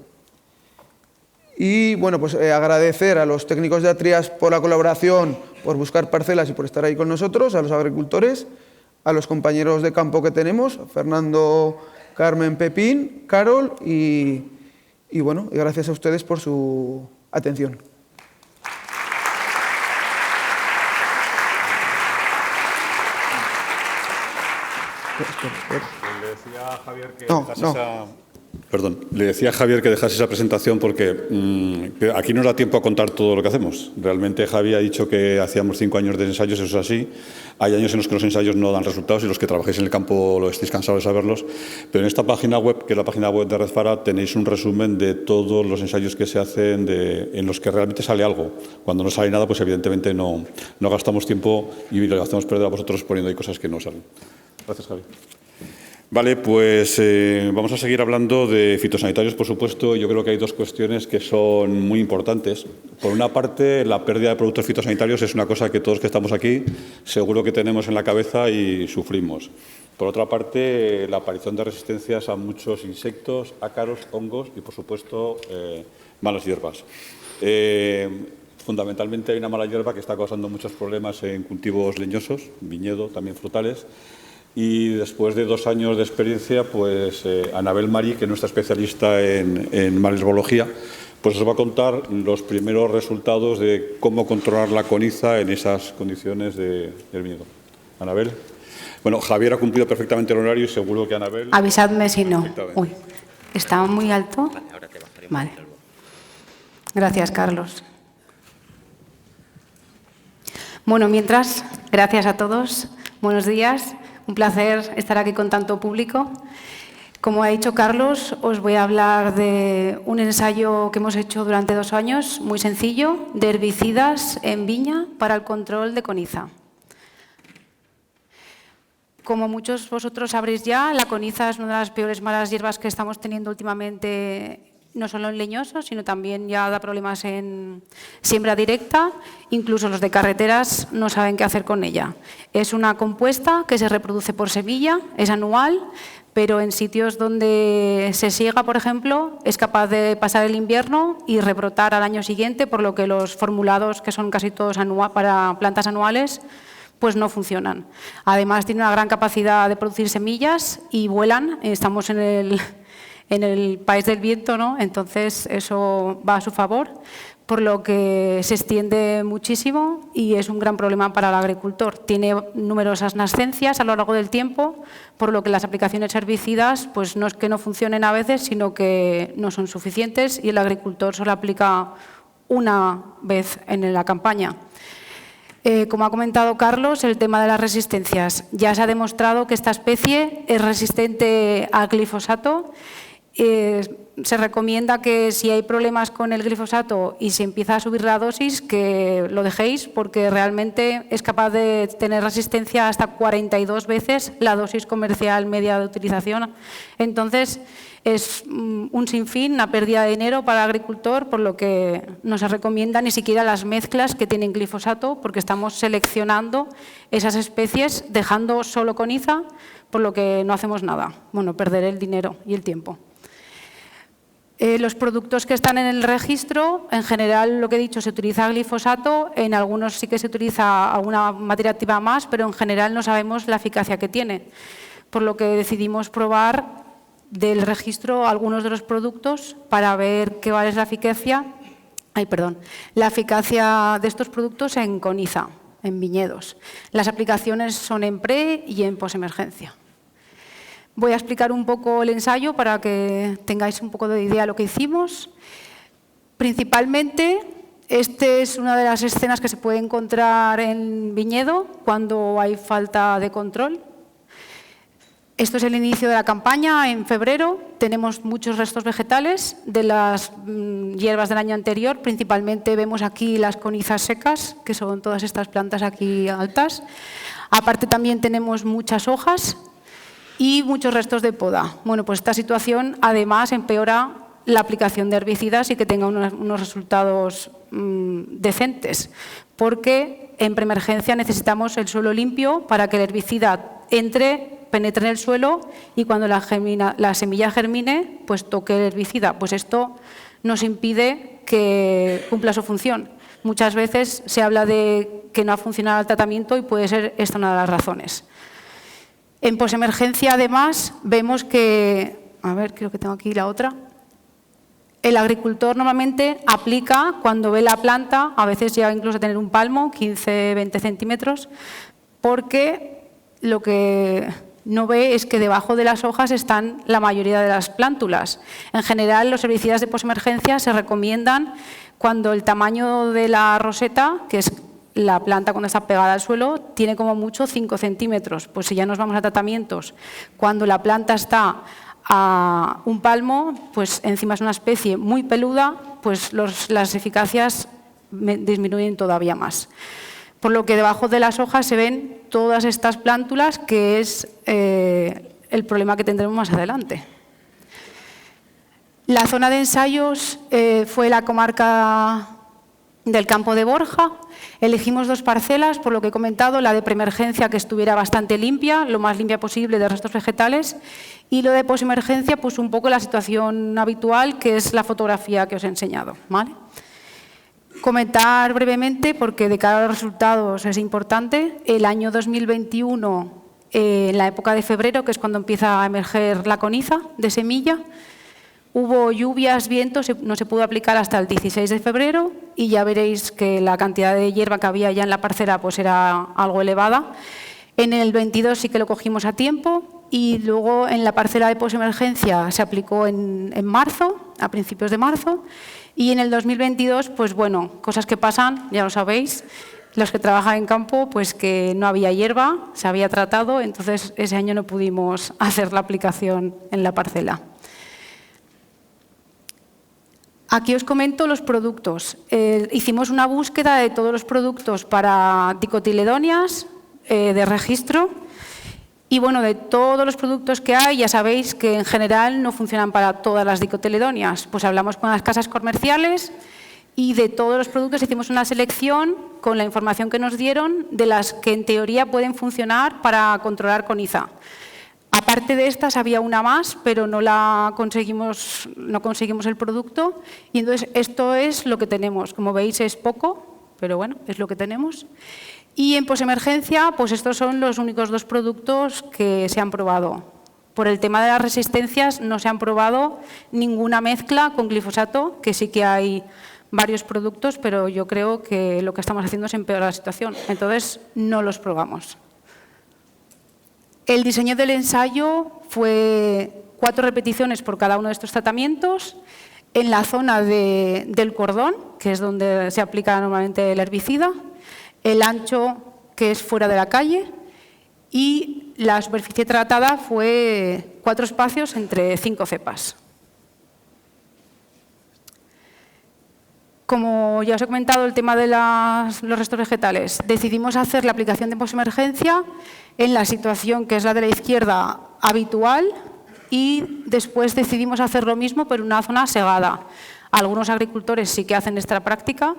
Y bueno, pues agradecer a los técnicos de Atrias por la colaboración, por buscar parcelas y por estar ahí con nosotros, a los agricultores, a los compañeros de campo que tenemos, Fernando, Carmen, Pepín, Carol y bueno, y gracias a ustedes por su atención. Le decía a Javier que le decía a Javier que dejase esa presentación porque aquí no da tiempo a contar todo lo que hacemos. Realmente Javier ha dicho que hacíamos 5 años de ensayos, eso es así. Hay años en los que los ensayos no dan resultados y los que trabajéis en el campo lo estéis cansados de saberlos. Pero en esta página web, que es la página web de Redfara, tenéis un resumen de todos los ensayos que se hacen en los que realmente sale algo. Cuando no sale nada, pues evidentemente no gastamos tiempo y lo gastamos perder a vosotros poniendo ahí cosas que no salen. Gracias, Javi. Vale, pues vamos a seguir hablando de fitosanitarios, por supuesto. Yo creo que hay 2 cuestiones que son muy importantes. Por una parte, la pérdida de productos fitosanitarios es una cosa que todos que estamos aquí seguro que tenemos en la cabeza y sufrimos. Por otra parte, la aparición de resistencias a muchos insectos, ácaros, hongos y, por supuesto, malas hierbas. Fundamentalmente hay una mala hierba que está causando muchos problemas en cultivos leñosos, viñedo, también frutales. Y después de 2 años de experiencia, pues Anabel Marí, que es nuestra especialista en malherbología, pues os va a contar los primeros resultados de cómo controlar la coniza en esas condiciones del viñedo. Anabel. Bueno, Javier ha cumplido perfectamente el horario y seguro que Anabel... Avisadme si no. Uy, ¿está muy alto? Vale, ahora te bajaré. Vale. Gracias, Carlos. Bueno, mientras, gracias a todos. Buenos días. Un placer estar aquí con tanto público. Como ha dicho Carlos, os voy a hablar de un ensayo que hemos hecho durante 2 años, muy sencillo, de herbicidas en viña para el control de coniza. Como muchos vosotros sabréis ya, la coniza es una de las peores malas hierbas que estamos teniendo últimamente no solo en leñosos, sino también ya da problemas en siembra directa. Incluso los de carreteras no saben qué hacer con ella. Es una compuesta que se reproduce por semilla, es anual, pero en sitios donde se siega, por ejemplo, es capaz de pasar el invierno y rebrotar al año siguiente, por lo que los formulados, que son casi todos para plantas anuales, pues no funcionan. Además, tiene una gran capacidad de producir semillas y vuelan. Estamos en el país del viento, ¿no? Entonces eso va a su favor, por lo que se extiende muchísimo y es un gran problema para el agricultor. Tiene numerosas nascencias a lo largo del tiempo, por lo que las aplicaciones herbicidas pues no es que no funcionen a veces, sino que no son suficientes y el agricultor solo aplica una vez en la campaña. Como ha comentado Carlos, el tema de las resistencias. Ya se ha demostrado que esta especie es resistente al glifosato. Se recomienda que si hay problemas con el glifosato y se empieza a subir la dosis, que lo dejéis, porque realmente es capaz de tener resistencia hasta 42 veces la dosis comercial media de utilización. Entonces, es un sinfín, una pérdida de dinero para el agricultor, por lo que no se recomienda ni siquiera las mezclas que tienen glifosato, porque estamos seleccionando esas especies, dejando solo coniza, por lo que no hacemos nada. Bueno, perder el dinero y el tiempo. Los productos que están en el registro, en general, lo que he dicho, se utiliza glifosato, en algunos sí que se utiliza alguna materia activa más, pero en general no sabemos la eficacia que tiene, por lo que decidimos probar del registro algunos de los productos para ver qué es la eficacia, la eficacia de estos productos en coniza, en viñedos. Las aplicaciones son en pre y en posemergencia. Voy a explicar un poco el ensayo para que tengáis un poco de idea de lo que hicimos. Principalmente, esta es una de las escenas que se puede encontrar en viñedo cuando hay falta de control. Esto es el inicio de la campaña, en febrero. Tenemos muchos restos vegetales de las hierbas del año anterior. Principalmente vemos aquí las conizas secas, que son todas estas plantas aquí altas. Aparte también tenemos muchas hojas y muchos restos de poda. Bueno, pues esta situación además empeora la aplicación de herbicidas y que tenga unos resultados decentes, porque en preemergencia necesitamos el suelo limpio para que el herbicida penetre en el suelo y cuando la semilla germine, pues toque el herbicida. Pues esto nos impide que cumpla su función. Muchas veces se habla de que no ha funcionado el tratamiento y puede ser esta una de las razones. En posemergencia, además, vemos que, creo que tengo aquí la otra. El agricultor normalmente aplica cuando ve la planta, a veces llega incluso a tener un palmo, 15-20 centímetros, porque lo que no ve es que debajo de las hojas están la mayoría de las plántulas. En general, los herbicidas de posemergencia se recomiendan cuando el tamaño de la roseta, que es la planta cuando está pegada al suelo, tiene como mucho 5 centímetros. Pues si ya nos vamos a tratamientos, cuando la planta está a un palmo, pues encima es una especie muy peluda, pues las eficacias disminuyen todavía más. Por lo que debajo de las hojas se ven todas estas plántulas, que es el problema que tendremos más adelante. La zona de ensayos fue la comarca del Campo de Borja. Elegimos 2 parcelas, por lo que he comentado, la de preemergencia, que estuviera bastante limpia, lo más limpia posible de restos vegetales, y lo de posemergencia, pues un poco la situación habitual, que es la fotografía que os he enseñado, ¿vale? Comentar brevemente, porque de cara a los resultados es importante, el año 2021, en la época de febrero, que es cuando empieza a emerger la coniza de semilla, hubo lluvias, vientos, no se pudo aplicar hasta el 16 de febrero y ya veréis que la cantidad de hierba que había ya en la parcela pues era algo elevada. En el 22 sí que lo cogimos a tiempo y luego en la parcela de posemergencia se aplicó en marzo, a principios de marzo, y en el 2022, pues bueno, cosas que pasan, ya lo sabéis, los que trabajan en campo, pues que no había hierba, se había tratado, entonces ese año no pudimos hacer la aplicación en la parcela. Aquí os comento los productos. Hicimos una búsqueda de todos los productos para dicotiledonias de registro Y bueno, de todos los productos que hay, ya sabéis que en general no funcionan para todas las dicotiledóneas. Pues hablamos con las casas comerciales y de todos los productos hicimos una selección con la información que nos dieron de las que en teoría pueden funcionar para controlar coniza. Aparte de estas había una más, pero no conseguimos el producto y entonces esto es lo que tenemos. Como veis es poco, pero bueno, es lo que tenemos. Y en posemergencia, pues estos son los únicos 2 productos que se han probado. Por el tema de las resistencias no se han probado ninguna mezcla con glifosato, que sí que hay varios productos, pero yo creo que lo que estamos haciendo es empeorar la situación. Entonces, no los probamos. El diseño del ensayo fue 4 repeticiones por cada uno de estos tratamientos en la zona del cordón, que es donde se aplica normalmente el herbicida, el ancho, que es fuera de la calle, y la superficie tratada fue 4 espacios entre 5 cepas. Como ya os he comentado, el tema de los restos vegetales, decidimos hacer la aplicación de posemergencia en la situación que es la de la izquierda habitual y después decidimos hacer lo mismo pero en una zona segada. Algunos agricultores sí que hacen esta práctica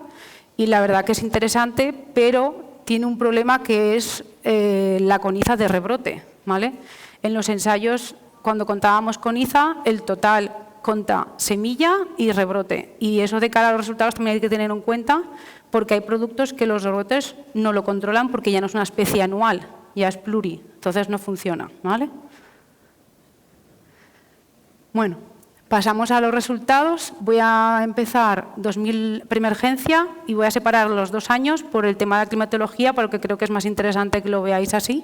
y la verdad que es interesante, pero tiene un problema que es la coniza de rebrote, ¿vale? En los ensayos, cuando contábamos coniza, el total conta semilla y rebrote. Y eso de cara a los resultados también hay que tener en cuenta porque hay productos que los rebrotes no lo controlan porque ya no es una especie anual, ya es pluri, entonces no funciona, ¿vale? Bueno, pasamos a los resultados. Voy a empezar 2000 preemergencia y voy a separar los 2 años por el tema de la climatología porque creo que es más interesante que lo veáis así.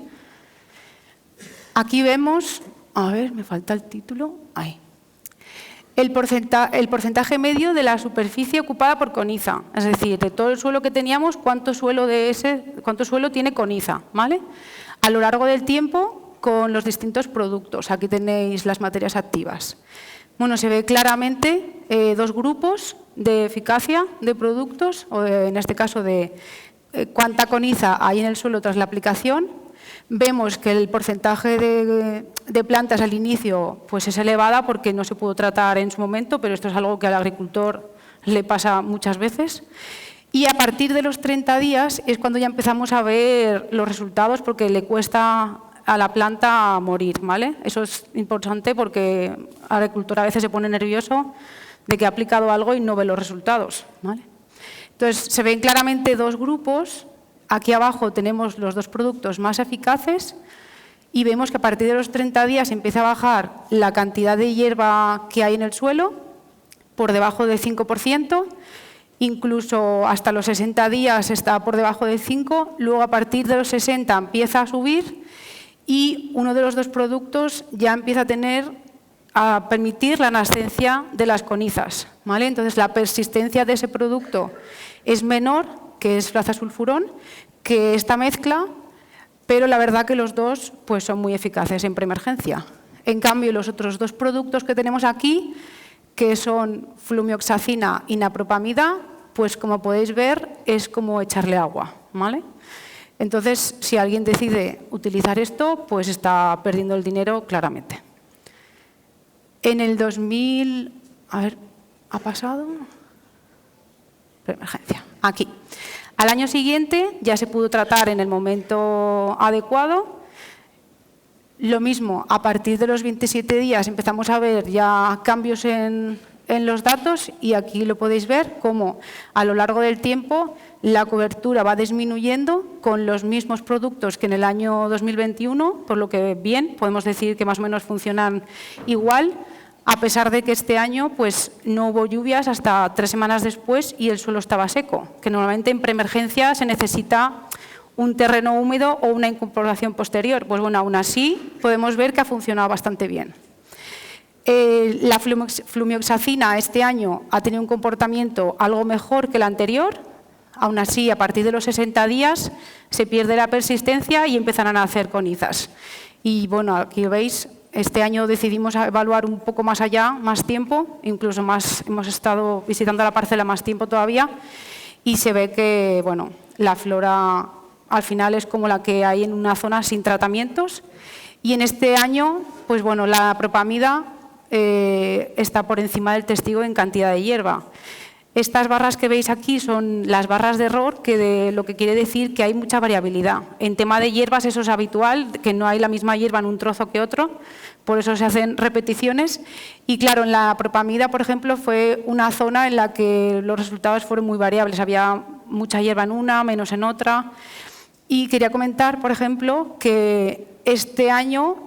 Aquí vemos, a ver, me falta el título, ahí. El porcentaje medio de la superficie ocupada por coniza, es decir, de todo el suelo que teníamos, cuánto suelo tiene coniza, ¿vale? A lo largo del tiempo con los distintos productos. Aquí tenéis las materias activas. Bueno, se ve claramente 2 grupos de eficacia de productos, o en este caso de cuánta coniza hay en el suelo tras la aplicación. Vemos que el porcentaje de plantas al inicio pues es elevada porque no se pudo tratar en su momento, pero esto es algo que al agricultor le pasa muchas veces. Y a partir de los 30 días es cuando ya empezamos a ver los resultados porque le cuesta a la planta morir, ¿vale? Eso es importante porque el agricultor a veces se pone nervioso de que ha aplicado algo y no ve los resultados, ¿vale? Entonces, se ven claramente 2 grupos. Aquí abajo tenemos los 2 productos más eficaces y vemos que a partir de los 30 días empieza a bajar la cantidad de hierba que hay en el suelo por debajo del 5%, incluso hasta los 60 días está por debajo del 5%, luego a partir de los 60 empieza a subir y uno de los 2 productos ya empieza a permitir la nascencia de las conizas, ¿vale? Entonces la persistencia de ese producto es menor, que es flazasulfurón, que esta mezcla, pero la verdad que los 2 pues, son muy eficaces en preemergencia. En cambio, los otros 2 productos que tenemos aquí, que son flumioxacina y napropamida, pues como podéis ver, es como echarle agua, ¿vale? Entonces, si alguien decide utilizar esto, pues está perdiendo el dinero claramente. En el 2000, a ver, ¿ha pasado? Preemergencia, aquí. Al año siguiente ya se pudo tratar en el momento adecuado. Lo mismo, a partir de los 27 días empezamos a ver ya cambios en los datos y aquí lo podéis ver cómo a lo largo del tiempo la cobertura va disminuyendo con los mismos productos que en el año 2021, por lo que bien, podemos decir que más o menos funcionan igual, a pesar de que este año pues, no hubo lluvias hasta 3 semanas después y el suelo estaba seco, que normalmente en preemergencia se necesita un terreno húmedo o una incorporación posterior. Pues bueno, aún así podemos ver que ha funcionado bastante bien. La flumioxacina este año ha tenido un comportamiento algo mejor que el anterior, aún así a partir de los 60 días se pierde la persistencia y empiezan a nacer conizas. Y bueno, aquí veis, este año decidimos evaluar un poco más allá, más tiempo, incluso más, hemos estado visitando la parcela más tiempo todavía y se ve que bueno, la flora al final es como la que hay en una zona sin tratamientos Y en este año, pues bueno, la propamida está por encima del testigo en cantidad de hierba. Estas barras que veis aquí son las barras de error, lo que quiere decir que hay mucha variabilidad. En tema de hierbas eso es habitual, que no hay la misma hierba en un trozo que otro, por eso se hacen repeticiones. Y claro, en la propamida, por ejemplo, fue una zona en la que los resultados fueron muy variables. Había mucha hierba en una, menos en otra. Y quería comentar, por ejemplo, que este año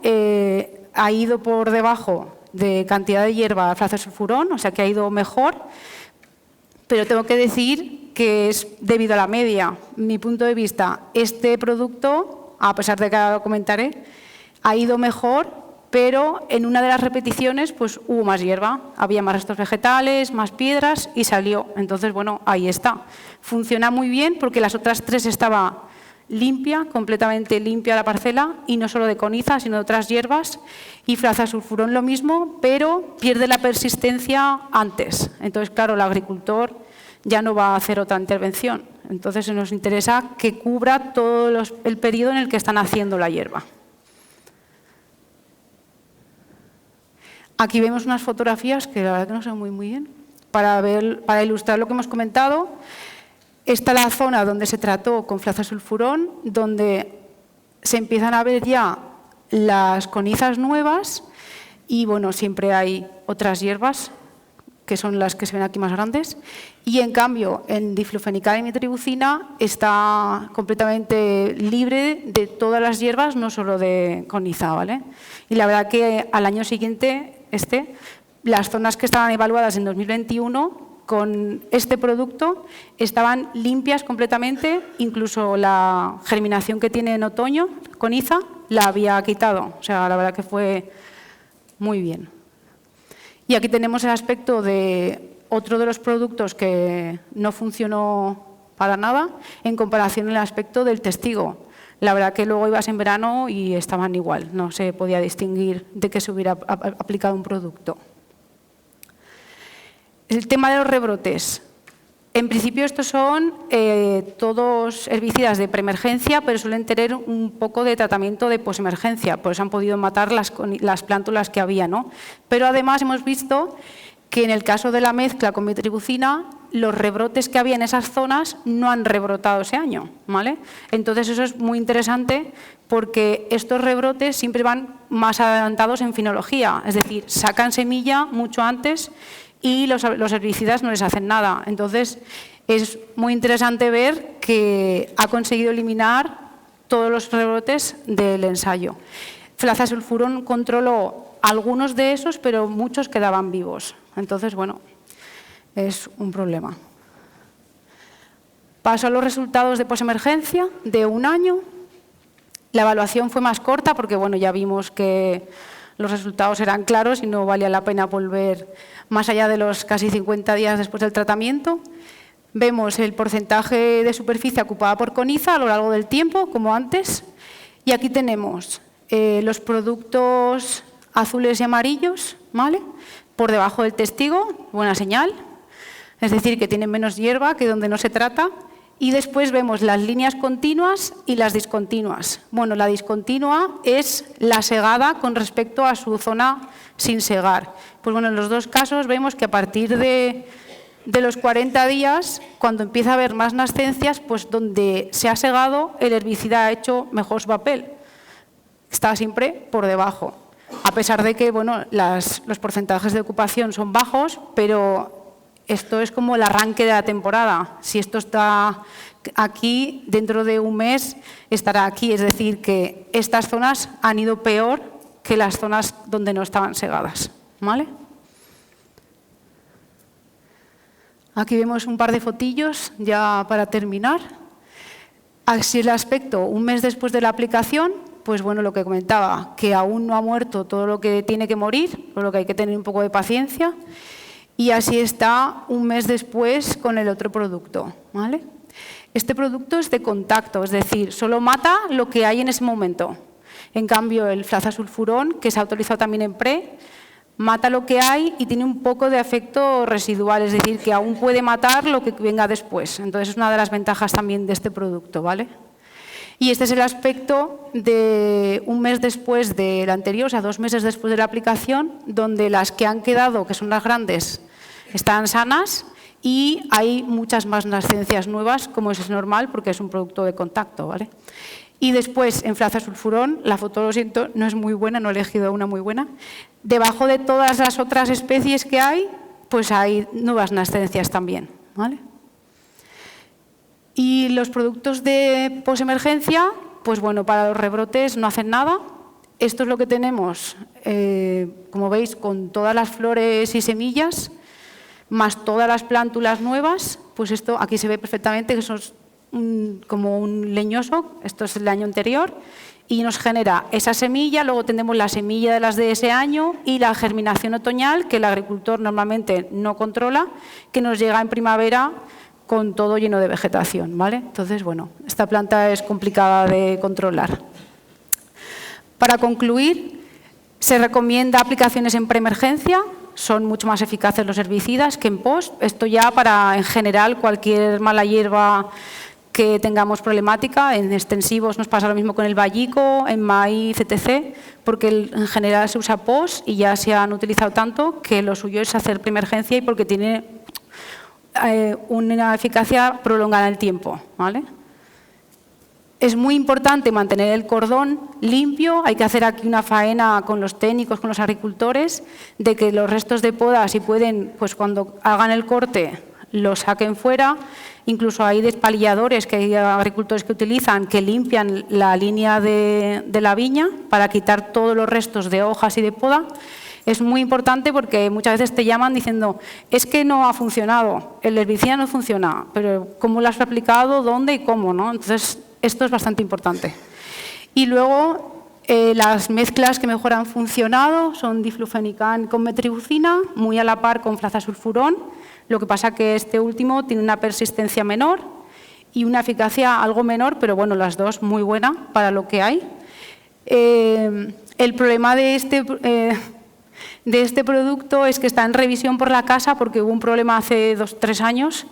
ha ido por debajo de cantidad de hierba flazosulfurón, o sea que ha ido mejor. Pero tengo que decir que es debido a la media. Mi punto de vista, este producto, a pesar de que ahora lo comentaré, ha ido mejor, pero en una de las repeticiones pues, hubo más hierba. Había más restos vegetales, más piedras y salió. Entonces, bueno, ahí está. Funciona muy bien porque las otras 3 estaba limpia, completamente limpia la parcela, y no solo de coniza, sino de otras hierbas. Y flazosulfurón lo mismo, pero pierde la persistencia antes. Entonces, claro, el agricultor ya no va a hacer otra intervención. Entonces, nos interesa que cubra todo el periodo en el que están haciendo la hierba. Aquí vemos unas fotografías que la verdad que no se ven muy bien, para ilustrar lo que hemos comentado. Esta es la zona donde se trató con flazosulfurón, donde se empiezan a ver ya las conizas nuevas y, bueno, siempre hay otras hierbas, que son las que se ven aquí más grandes. Y, en cambio, en diflufenical y mitribuzina está completamente libre de todas las hierbas, no solo de coniza, ¿vale? Y la verdad que al año siguiente, las zonas que estaban evaluadas en 2021, con este producto estaban limpias completamente, incluso la germinación que tiene en otoño, coniza, la había quitado. O sea, la verdad que fue muy bien. Y aquí tenemos el aspecto de otro de los productos que no funcionó para nada en comparación con el aspecto del testigo. La verdad que luego ibas en verano y estaban igual, no se podía distinguir de que se hubiera aplicado un producto. El tema de los rebrotes. En principio estos son todos herbicidas de preemergencia, pero suelen tener un poco de tratamiento de posemergencia, por eso han podido matar las plántulas que había, ¿no? Pero además hemos visto que en el caso de la mezcla con mitribuzina, los rebrotes que había en esas zonas no han rebrotado ese año, ¿vale? Entonces eso es muy interesante porque estos rebrotes siempre van más adelantados en finología, es decir, sacan semilla mucho antes y los herbicidas no les hacen nada. Entonces, es muy interesante ver que ha conseguido eliminar todos los rebrotes del ensayo. Flazosulfurón controló algunos de esos, pero muchos quedaban vivos. Entonces, bueno, es un problema. Paso a los resultados de posemergencia de un año. La evaluación fue más corta porque, bueno, ya vimos que los resultados eran claros y no valía la pena volver más allá de los casi 50 días después del tratamiento. Vemos el porcentaje de superficie ocupada por coniza a lo largo del tiempo, como antes. Y aquí tenemos los productos azules y amarillos, ¿vale? Por debajo del testigo, buena señal. Es decir, que tienen menos hierba que donde no se trata. Y después vemos las líneas continuas y las discontinuas. Bueno, la discontinua es la segada con respecto a su zona sin segar. Pues bueno, en los dos casos vemos que a partir de los 40 días, cuando empieza a haber más nascencias, pues donde se ha segado, el herbicida ha hecho mejor su papel. Está siempre por debajo. A pesar de que, bueno, los porcentajes de ocupación son bajos, pero esto es como el arranque de la temporada. Si esto está aquí, dentro de un mes estará aquí. Es decir, que estas zonas han ido peor que las zonas donde no estaban segadas, ¿vale? Aquí vemos un par de fotillos ya para terminar. Así el aspecto un mes después de la aplicación, pues bueno, lo que comentaba, que aún no ha muerto todo lo que tiene que morir, por lo que hay que tener un poco de paciencia. Y así está un mes después con el otro producto, ¿vale? Este producto es de contacto, es decir, solo mata lo que hay en ese momento. En cambio, el flazosulfurón, que se ha autorizado también en PRE, mata lo que hay y tiene un poco de efecto residual, es decir, que aún puede matar lo que venga después. Entonces, es una de las ventajas también de este producto, ¿vale? Y este es el aspecto de un mes después del anterior, o sea, 2 meses después de la aplicación, donde las que han quedado, que son las grandes, están sanas y hay muchas más nascencias nuevas, como es normal, porque es un producto de contacto, ¿vale? Y después, en flazasulfurón, la foto, lo siento, no es muy buena, no he elegido una muy buena. Debajo de todas las otras especies que hay, pues hay nuevas nascencias también, ¿vale? Y los productos de posemergencia, pues bueno, para los rebrotes no hacen nada. Esto es lo que tenemos, como veis, con todas las flores y semillas, más todas las plántulas nuevas. Pues esto aquí se ve perfectamente que eso es como un leñoso, esto es el año anterior, y nos genera esa semilla. Luego tenemos la semilla de las de ese año y la germinación otoñal, que el agricultor normalmente no controla, que nos llega en primavera con todo lleno de vegetación, ¿vale? Entonces, bueno, esta planta es complicada de controlar. Para concluir, se recomienda aplicaciones en preemergencia, son mucho más eficaces los herbicidas que en post. Esto ya para, en general, cualquier mala hierba que tengamos problemática. En extensivos nos pasa lo mismo con el vallico, en maíz, etc., porque en general se usa post y ya se han utilizado tanto que lo suyo es hacer preemergencia y porque tiene una eficacia prolongada en el tiempo, ¿vale? Es muy importante mantener el cordón limpio, hay que hacer aquí una faena con los técnicos, con los agricultores, de que los restos de poda, si pueden, pues cuando hagan el corte, los saquen fuera. Incluso hay despalilladores que hay agricultores que utilizan, que limpian la línea de la viña para quitar todos los restos de hojas y de poda. Es muy importante porque muchas veces te llaman diciendo es que no ha funcionado, el herbicida no funciona, pero ¿cómo lo has aplicado, dónde y cómo, ¿no? Entonces, esto es bastante importante. Y luego, las mezclas que mejor han funcionado son diflufenicán con metribuzina, muy a la par con flazasulfurón. Lo que pasa que este último tiene una persistencia menor y una eficacia algo menor, pero bueno, las dos muy buenas para lo que hay. El problema de este producto es que está en revisión por la casa porque hubo un problema hace 2 o 3 años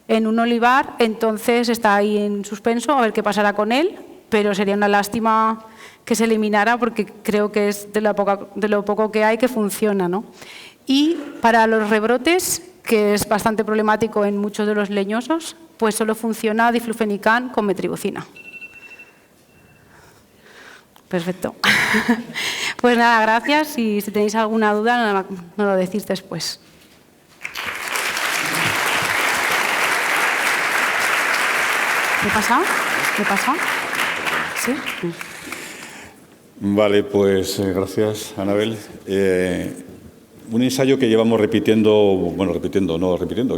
en un olivar, entonces está ahí en suspenso a ver qué pasará con él, pero sería una lástima que se eliminara porque creo que es de lo poco que hay que funciona, ¿no? Y para los rebrotes, que es bastante problemático en muchos de los leñosos, pues solo funciona diflufenicán con metribuzina. Perfecto. Pues nada, gracias y si tenéis alguna duda, nos lo decís después. ¿Qué pasa? ¿Qué pasa? ¿Sí? Vale, pues gracias, Anabel. Un ensayo que llevamos repitiendo,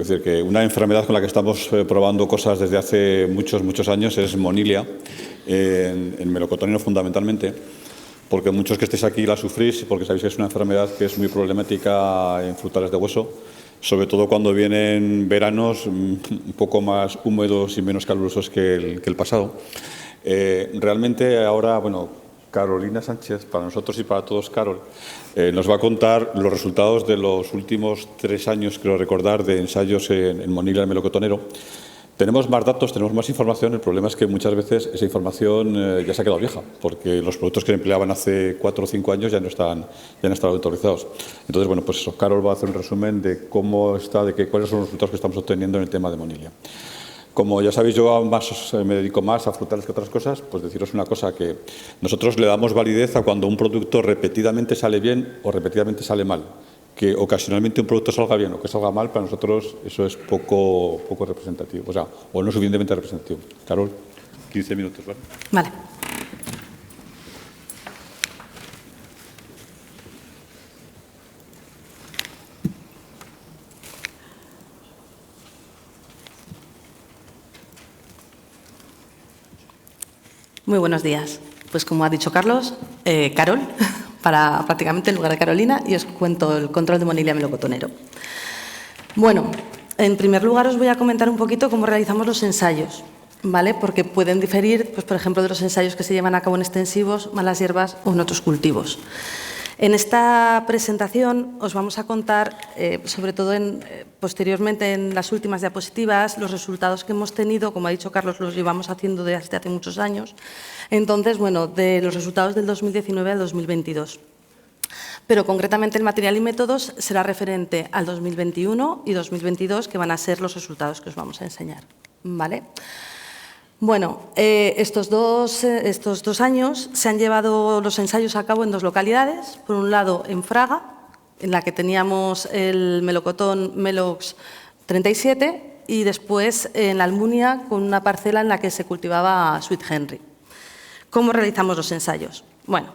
es decir, que una enfermedad con la que estamos probando cosas desde hace muchos años es Monilia, en melocotonero fundamentalmente, porque muchos que estéis aquí la sufrís, porque sabéis que es una enfermedad que es muy problemática en frutales de hueso, sobre todo cuando vienen veranos un poco más húmedos y menos calurosos que el pasado. Realmente ahora, bueno, Carolina Sánchez, para nosotros y para todos, Carol, nos va a contar los resultados de los últimos 3 años, creo recordar, de ensayos en Monilia, el melocotonero. Tenemos más datos, tenemos más información. El problema es que muchas veces esa información ya se ha quedado vieja, porque los productos que empleaban hace 4 o 5 años ya no están autorizados. Entonces, bueno, pues eso, Carol va a hacer un resumen de cómo está, cuáles son los resultados que estamos obteniendo en el tema de Monilia. Como ya sabéis, yo me dedico más a frutales que otras cosas, pues deciros una cosa, que nosotros le damos validez a cuando un producto repetidamente sale bien o repetidamente sale mal. Que ocasionalmente un producto salga bien o que salga mal, para nosotros eso es poco representativo, o sea, o no suficientemente representativo. Carol, 15 minutos, ¿vale? Vale. Muy buenos días. Pues como ha dicho Carlos, Carol, para prácticamente en lugar de Carolina, y os cuento el control de Monilia melocotonero. Bueno, en primer lugar os voy a comentar un poquito cómo realizamos los ensayos, ¿vale? Porque pueden diferir, pues, por ejemplo, de los ensayos que se llevan a cabo en extensivos, malas hierbas o en otros cultivos. En esta presentación os vamos a contar, sobre todo posteriormente en las últimas diapositivas, los resultados que hemos tenido. Como ha dicho Carlos, los llevamos haciendo desde hace muchos años. Entonces, bueno, de los resultados del 2019 al 2022. Pero concretamente el material y métodos será referente al 2021 y 2022, que van a ser los resultados que os vamos a enseñar. ¿Vale? Bueno, estos dos años se han llevado los ensayos a cabo en dos localidades. Por un lado, en Fraga, en la que teníamos el melocotón Melox 37, y después en la Almunia, con una parcela en la que se cultivaba Sweet Henry. ¿Cómo realizamos los ensayos? Bueno,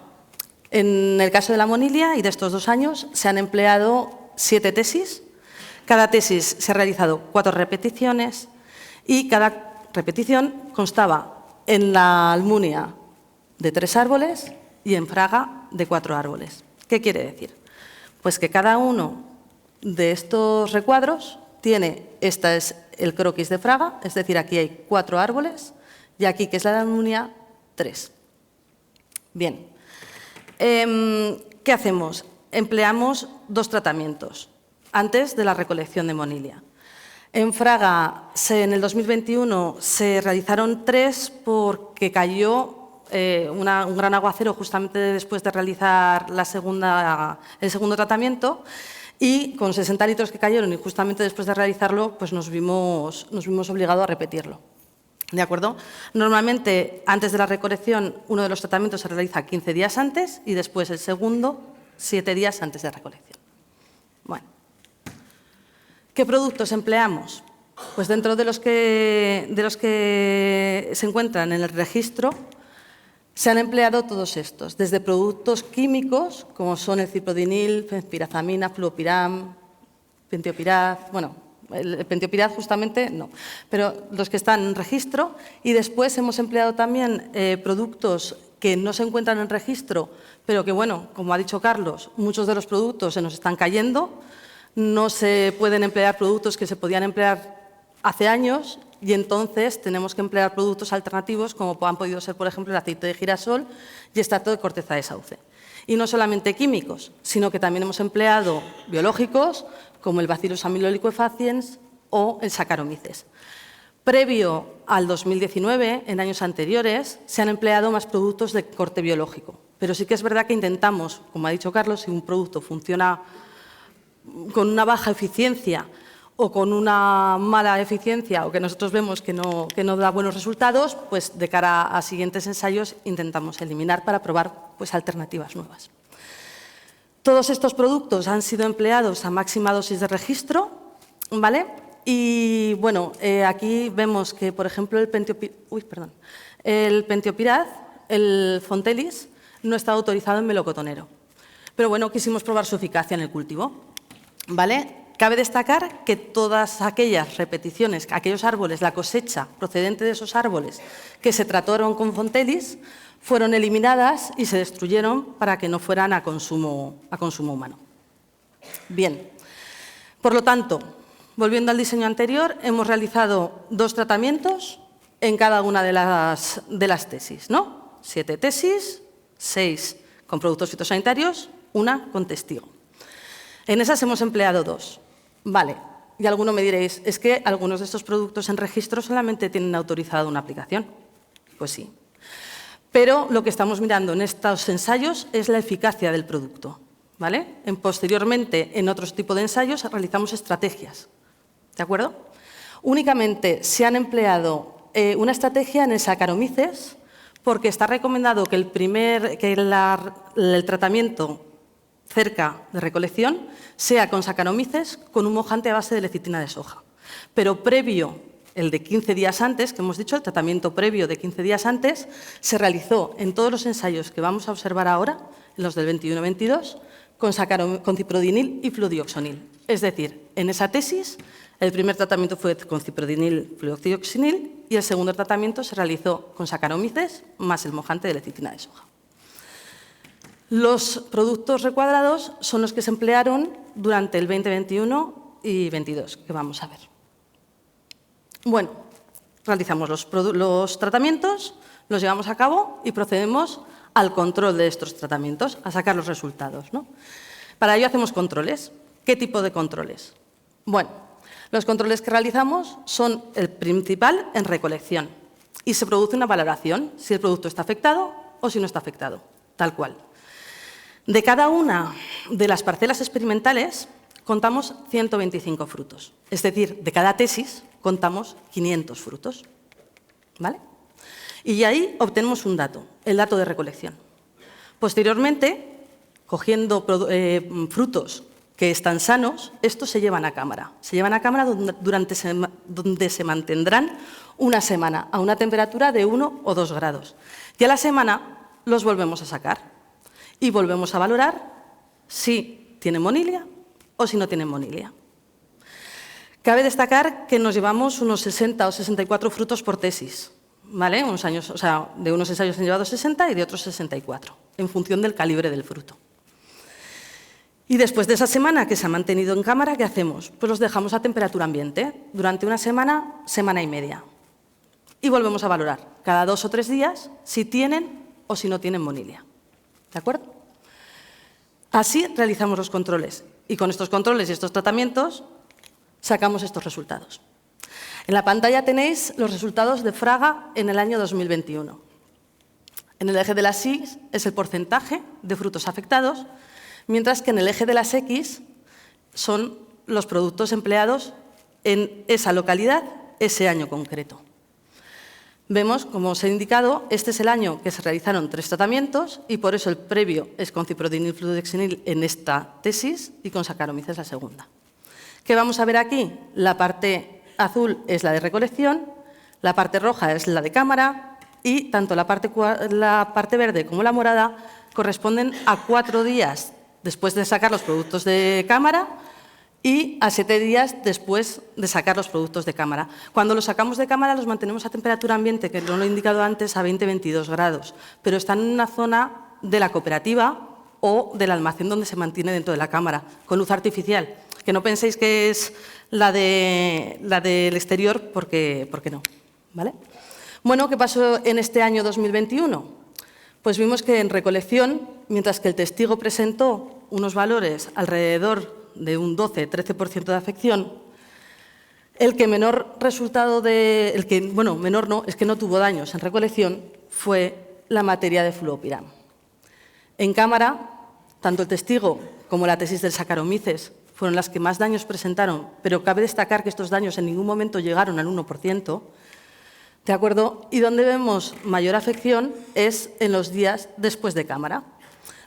en el caso de la Monilia y de estos 2 años se han empleado 7 tesis. Cada tesis se ha realizado 4 repeticiones y cada repetición constaba en la Almunia de 3 árboles y en Fraga de 4 árboles. ¿Qué quiere decir? Pues que cada uno de estos recuadros tiene, este es el croquis de Fraga, es decir, aquí hay 4 árboles y aquí, que es la Almunia, 3. Bien. ¿Qué hacemos? Empleamos 2 tratamientos antes de la recolección de Monilia. En Fraga, en el 2021, se realizaron 3 porque cayó un gran aguacero justamente después de realizar el segundo tratamiento, y con 60 litros que cayeron y justamente después de realizarlo, pues nos vimos obligados a repetirlo. ¿De acuerdo? Normalmente, antes de la recolección, uno de los tratamientos se realiza 15 días antes y después el segundo 7 días antes de recolección. Bueno. ¿Qué productos empleamos? Pues dentro de los que se encuentran en el registro, se han empleado todos estos, desde productos químicos, como son el ciprodinil, fenpirazamina, fluopiram, pentiopiraz, bueno, el pentiopiraz justamente no, pero los que están en registro, y después hemos empleado también productos que no se encuentran en registro, pero que, bueno, como ha dicho Carlos, muchos de los productos se nos están cayendo. No se pueden emplear productos que se podían emplear hace años, y entonces tenemos que emplear productos alternativos, como han podido ser, por ejemplo, el aceite de girasol y extracto de corteza de sauce. Y no solamente químicos, sino que también hemos empleado biológicos, como el Bacillus aeruginosa o el Saccharomyces. Previo al 2019, en años anteriores, se han empleado más productos de corte biológico. Pero sí que es verdad que intentamos, como ha dicho Carlos, si un producto funciona con una baja eficiencia o con una mala eficiencia, o que nosotros vemos que no da buenos resultados, pues de cara a siguientes ensayos intentamos eliminar para probar pues alternativas nuevas. Todos estos productos han sido empleados a máxima dosis de registro, ¿vale? Y bueno, aquí vemos que, por ejemplo, el pentiopiraz, el Fontelis, no está autorizado en melocotonero. Pero bueno, quisimos probar su eficacia en el cultivo. ¿Vale? Cabe destacar que todas aquellas repeticiones, aquellos árboles, la cosecha procedente de esos árboles que se trataron con Fontelis, fueron eliminadas y se destruyeron para que no fueran a consumo humano. Bien, por lo tanto, volviendo al diseño anterior, hemos realizado 2 tratamientos en cada una de las tesis, ¿no? 7 tesis, 6 con productos fitosanitarios, 1 con testigo. En esas hemos empleado 2. Vale, y alguno me diréis, es que algunos de estos productos en registro solamente tienen autorizada una aplicación. Pues sí. Pero lo que estamos mirando en estos ensayos es la eficacia del producto. ¿Vale? Posteriormente, en otros tipos de ensayos, realizamos estrategias. ¿De acuerdo? Únicamente se han empleado una estrategia en el Saccharomyces, porque está recomendado que el tratamiento cerca de recolección sea con Saccharomyces con un mojante a base de lecitina de soja. Pero previo, el de 15 días antes, que hemos dicho, el tratamiento previo de 15 días antes, se realizó en todos los ensayos que vamos a observar ahora, en los del 21-22, con ciprodinil y fluodioxonil. Es decir, en esa tesis, el primer tratamiento fue con ciprodinil, fluodioxonil, y el segundo tratamiento se realizó con Saccharomyces más el mojante de lecitina de soja. Los productos recuadrados son los que se emplearon durante el 2021 y 2022, que vamos a ver. Bueno, realizamos los tratamientos, los llevamos a cabo y procedemos al control de estos tratamientos, a sacar los resultados, ¿no? Para ello hacemos controles. ¿Qué tipo de controles? Bueno, los controles que realizamos son el principal en recolección y se produce una valoración si el producto está afectado o si no está afectado, tal cual. De cada una de las parcelas experimentales contamos 125 frutos, es decir, de cada tesis contamos 500 frutos, ¿vale? Y ahí obtenemos un dato, el dato de recolección. Posteriormente, cogiendo frutos que están sanos, estos se llevan a cámara. Se llevan a cámara donde se mantendrán una semana a una temperatura de 1 o 2 grados. Y a la semana los volvemos a sacar y volvemos a valorar si tienen monilia o si no tienen monilia. Cabe destacar que nos llevamos unos 60 o 64 frutos por tesis, ¿vale? Unos años, o sea, de unos ensayos se han llevado 60 y de otros 64, en función del calibre del fruto. Y después de esa semana que se ha mantenido en cámara, ¿qué hacemos? Pues los dejamos a temperatura ambiente durante una semana, semana y media. Y volvemos a valorar cada 2 o 3 días si tienen o si no tienen monilia. ¿De acuerdo? Así realizamos los controles. Y con estos controles y estos tratamientos sacamos estos resultados. En la pantalla tenéis los resultados de Fraga en el año 2021. En el eje de las Y es el porcentaje de frutos afectados, mientras que en el eje de las X son los productos empleados en esa localidad, ese año concreto. Vemos, como os he indicado, este es el año que se realizaron 3 tratamientos y por eso el previo es con ciprodinil fludioxenil en esta tesis y con Saccharomyces la segunda. ¿Qué vamos a ver aquí? La parte azul es la de recolección, la parte roja es la de cámara y tanto la parte verde como la morada corresponden a 4 días después de sacar los productos de cámara y a 7 días después de sacar los productos de cámara. Cuando los sacamos de cámara los mantenemos a temperatura ambiente, que no lo he indicado antes, a 20-22 grados, pero están en una zona de la cooperativa o del almacén donde se mantiene dentro de la cámara, con luz artificial, que no penséis que es la del exterior, porque no, ¿vale? Bueno, ¿qué pasó en este año 2021? Pues vimos que en recolección, mientras que el testigo presentó unos valores alrededor de un 12-13% de afección, el que menor resultado menor no, es que no tuvo daños en recolección, fue la materia de fluopiram. En cámara, tanto el testigo como la tesis del Saccharomyces fueron las que más daños presentaron, pero cabe destacar que estos daños en ningún momento llegaron al 1%, ¿de acuerdo? Y donde vemos mayor afección es en los días después de cámara.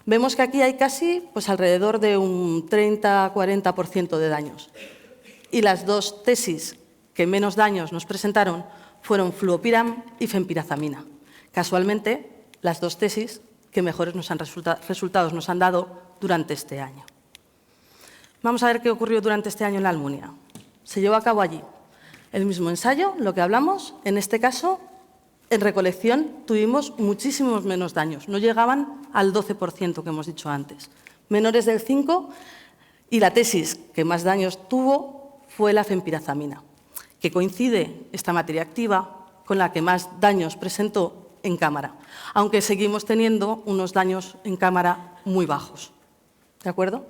Vemos que aquí hay casi alrededor de un 30-40% de daños. Y las 2 tesis que menos daños nos presentaron fueron fluopiram y fenpirazamina. Casualmente, las 2 tesis que mejores resultados nos han dado durante este año. Vamos a ver qué ocurrió durante este año en la Almunia. Se llevó a cabo allí el mismo ensayo, lo que hablamos, en este caso, en recolección tuvimos muchísimos menos daños, no llegaban al 12% que hemos dicho antes, menores del 5%, y la tesis que más daños tuvo fue la fenpirazamina, que coincide esta materia activa con la que más daños presentó en cámara, aunque seguimos teniendo unos daños en cámara muy bajos. ¿De acuerdo?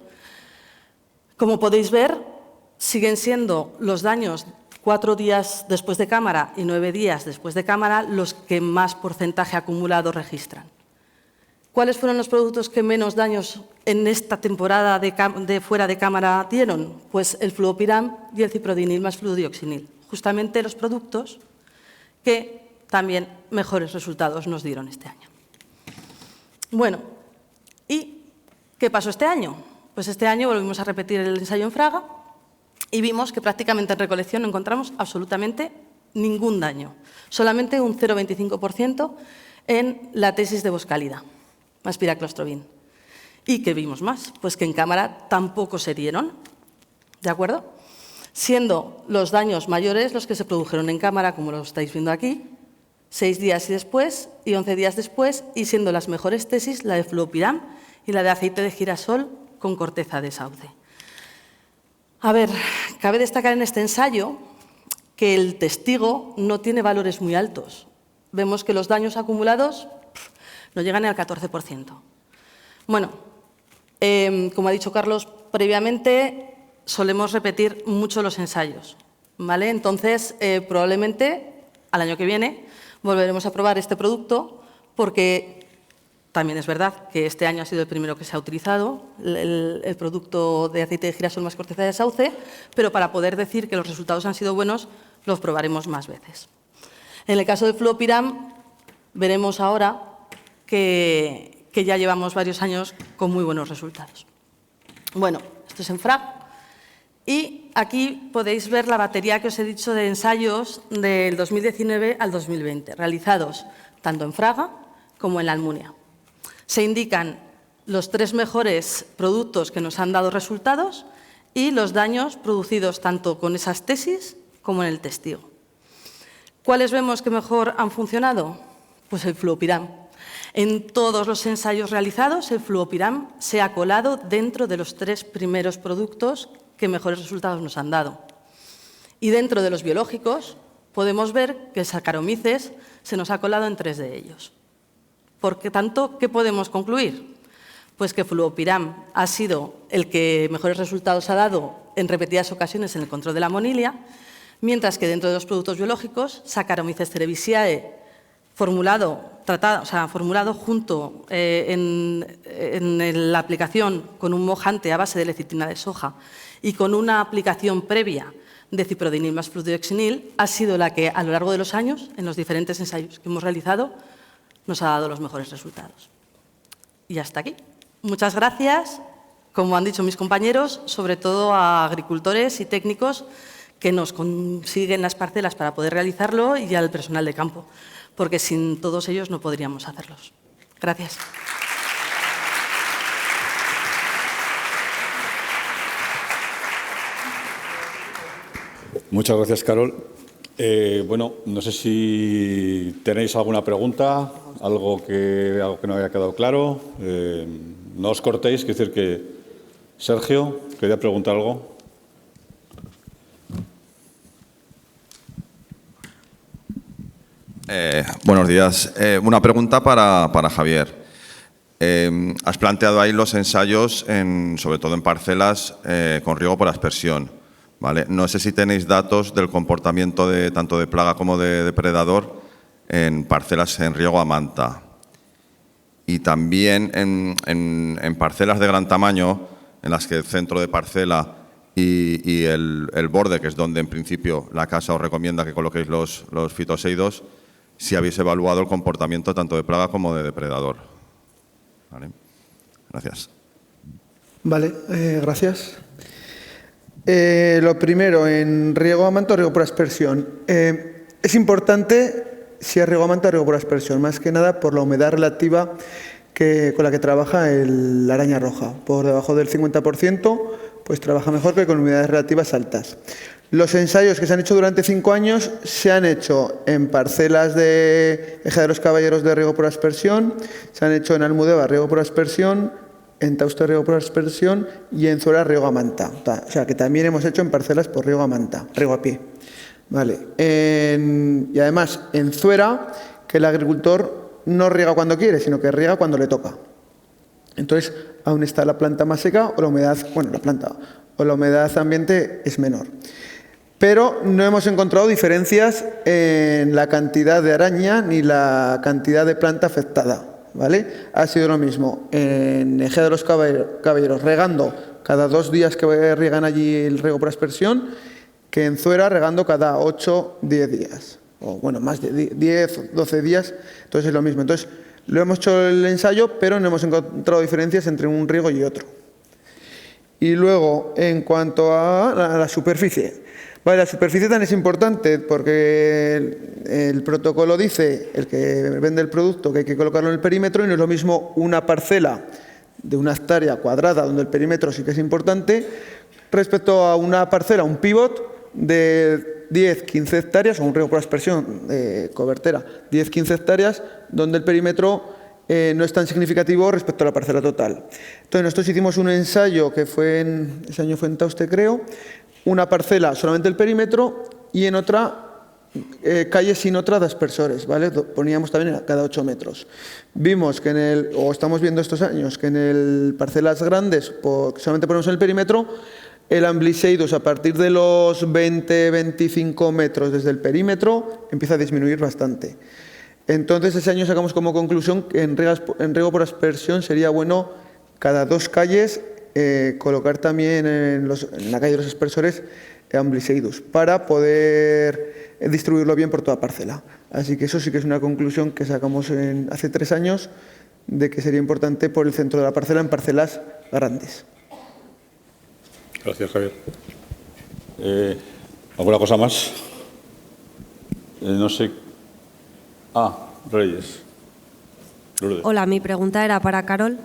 Como podéis ver, siguen siendo los daños 4 días después de cámara y 9 días después de cámara los que más porcentaje acumulado registran. ¿Cuáles fueron los productos que menos daños en esta temporada de fuera de cámara dieron? Pues el fluopiram y el ciprodinil más fludioxenil, justamente los productos que también mejores resultados nos dieron este año. Bueno, ¿y qué pasó este año? Pues este año volvimos a repetir el ensayo en Fraga y vimos que prácticamente en recolección no encontramos absolutamente ningún daño, solamente un 0,25% en la tesis de Boscalida, más piraclostrobin. ¿Y qué vimos más? Pues que en cámara tampoco se dieron, ¿de acuerdo? Siendo los daños mayores los que se produjeron en cámara, como lo estáis viendo aquí, 6 días y después y 11 días después, y siendo las mejores tesis la de fluopiram y la de aceite de girasol con corteza de sauce. A ver, cabe destacar en este ensayo que el testigo no tiene valores muy altos. Vemos que los daños acumulados no llega ni al 14%. Bueno, como ha dicho Carlos previamente, solemos repetir mucho los ensayos, ¿vale? Entonces, probablemente al año que viene volveremos a probar este producto porque también es verdad que este año ha sido el primero que se ha utilizado, el producto de aceite de girasol más corteza de sauce, pero para poder decir que los resultados han sido buenos, los probaremos más veces. En el caso del fluopiram, veremos ahora que ya llevamos varios años con muy buenos resultados. Bueno, esto es en FRAG. Y aquí podéis ver la batería que os he dicho de ensayos del 2019 al 2020, realizados tanto en Fraga como en la Almunia. Se indican los 3 mejores productos que nos han dado resultados y los daños producidos tanto con esas tesis como en el testigo. ¿Cuáles vemos que mejor han funcionado? Pues el fluopiram. En todos los ensayos realizados, el fluopiram se ha colado dentro de los 3 primeros productos que mejores resultados nos han dado. Y dentro de los biológicos podemos ver que el Saccharomyces se nos ha colado en 3 de ellos. Por tanto, ¿qué podemos concluir? Pues que fluopiram ha sido el que mejores resultados ha dado en repetidas ocasiones en el control de la monilia, mientras que dentro de los productos biológicos, Saccharomyces cerevisiae, formulado junto en la aplicación con un mojante a base de lecitina de soja y con una aplicación previa de ciprodinil más fludioxinil, ha sido la que a lo largo de los años, en los diferentes ensayos que hemos realizado, nos ha dado los mejores resultados. Y hasta aquí. Muchas gracias, como han dicho mis compañeros, sobre todo a agricultores y técnicos que nos consiguen las parcelas para poder realizarlo y al personal de campo, porque sin todos ellos no podríamos hacerlos. Gracias. Muchas gracias, Carol. Bueno, no sé si tenéis alguna pregunta, algo que no haya quedado claro. No os cortéis, quiero decir que Sergio quería preguntar algo. Buenos días. Una pregunta para Javier. Has planteado ahí los ensayos, sobre todo en parcelas, con riego por aspersión, ¿vale? No sé si tenéis datos del comportamiento tanto de plaga como de depredador en parcelas en riego a manta. Y también en parcelas de gran tamaño, en las que el centro de parcela y el borde, que es donde en principio la casa os recomienda que coloquéis los fitoseidos, si habéis evaluado el comportamiento tanto de plaga como de depredador. ¿Vale? Gracias. Vale, gracias. Lo primero, en riego a manta o riego por aspersión. Es importante si es riego a manta o riego por aspersión, más que nada por la humedad relativa con la que trabaja la araña roja. Por debajo del 50%, pues trabaja mejor que con humedades relativas altas. Los ensayos que se han hecho durante 5 años se han hecho en parcelas de Eje de los Caballeros de riego por aspersión, se han hecho en Almudeva riego por aspersión, en Tauste riego por aspersión y en Zuera riego a manta. O sea, que también hemos hecho en parcelas por riego a manta, riego a pie. Vale. Y además, en Zuera, que el agricultor no riega cuando quiere, sino que riega cuando le toca. Entonces, aún está la planta más seca o la humedad, o la humedad ambiente es menor. Pero no hemos encontrado diferencias en la cantidad de araña ni la cantidad de planta afectada, ¿vale? Ha sido lo mismo en Eje de los Caballeros regando cada 2 días que riegan allí el riego por aspersión, que en Zuera regando cada 8-10 días, o bueno, más de 10-12 días, entonces es lo mismo. Entonces, lo hemos hecho el ensayo, pero no hemos encontrado diferencias entre un riego y otro. Y luego, en cuanto a la superficie. Vale, la superficie también es importante porque el protocolo dice, el que vende el producto, que hay que colocarlo en el perímetro y no es lo mismo una parcela de 1 hectárea cuadrada, donde el perímetro sí que es importante, respecto a una parcela, un pivot de 10-15 hectáreas, o un riego por aspersión cobertera, 10-15 hectáreas, donde el perímetro no es tan significativo respecto a la parcela total. Entonces, nosotros hicimos un ensayo que ese año fue en Tauste, creo, una parcela solamente el perímetro y en otra calles sin otra de aspersores, ¿vale? Poníamos también a cada 8 metros. Vimos que estamos viendo estos años, que en el parcelas grandes, que solamente ponemos en el perímetro, el Ambliseidus a partir de los 20-25 metros desde el perímetro empieza a disminuir bastante. Entonces ese año sacamos como conclusión que en riego por aspersión sería bueno cada 2 calles colocar también en la calle de los aspersores Ambliseidus para poder distribuirlo bien por toda parcela. Así que eso sí que es una conclusión que sacamos hace 3 años de que sería importante por el centro de la parcela en parcelas grandes. Gracias, Javier. ¿Alguna cosa más? No sé. Reyes. Lourdes. Hola, mi pregunta era para Carol.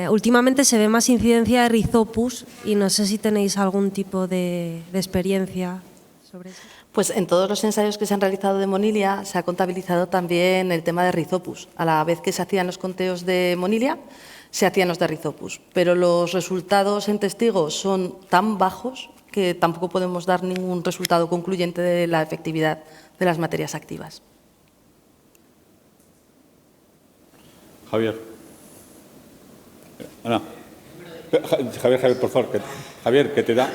Últimamente se ve más incidencia de Rhizopus y no sé si tenéis algún tipo de experiencia sobre eso. Pues en todos los ensayos que se han realizado de Monilia se ha contabilizado también el tema de Rhizopus. A la vez que se hacían los conteos de Monilia, se hacían los de Rhizopus. Pero los resultados en testigos son tan bajos que tampoco podemos dar ningún resultado concluyente de la efectividad de las materias activas. Javier. Ana. Javier, por favor. Javier, que te da.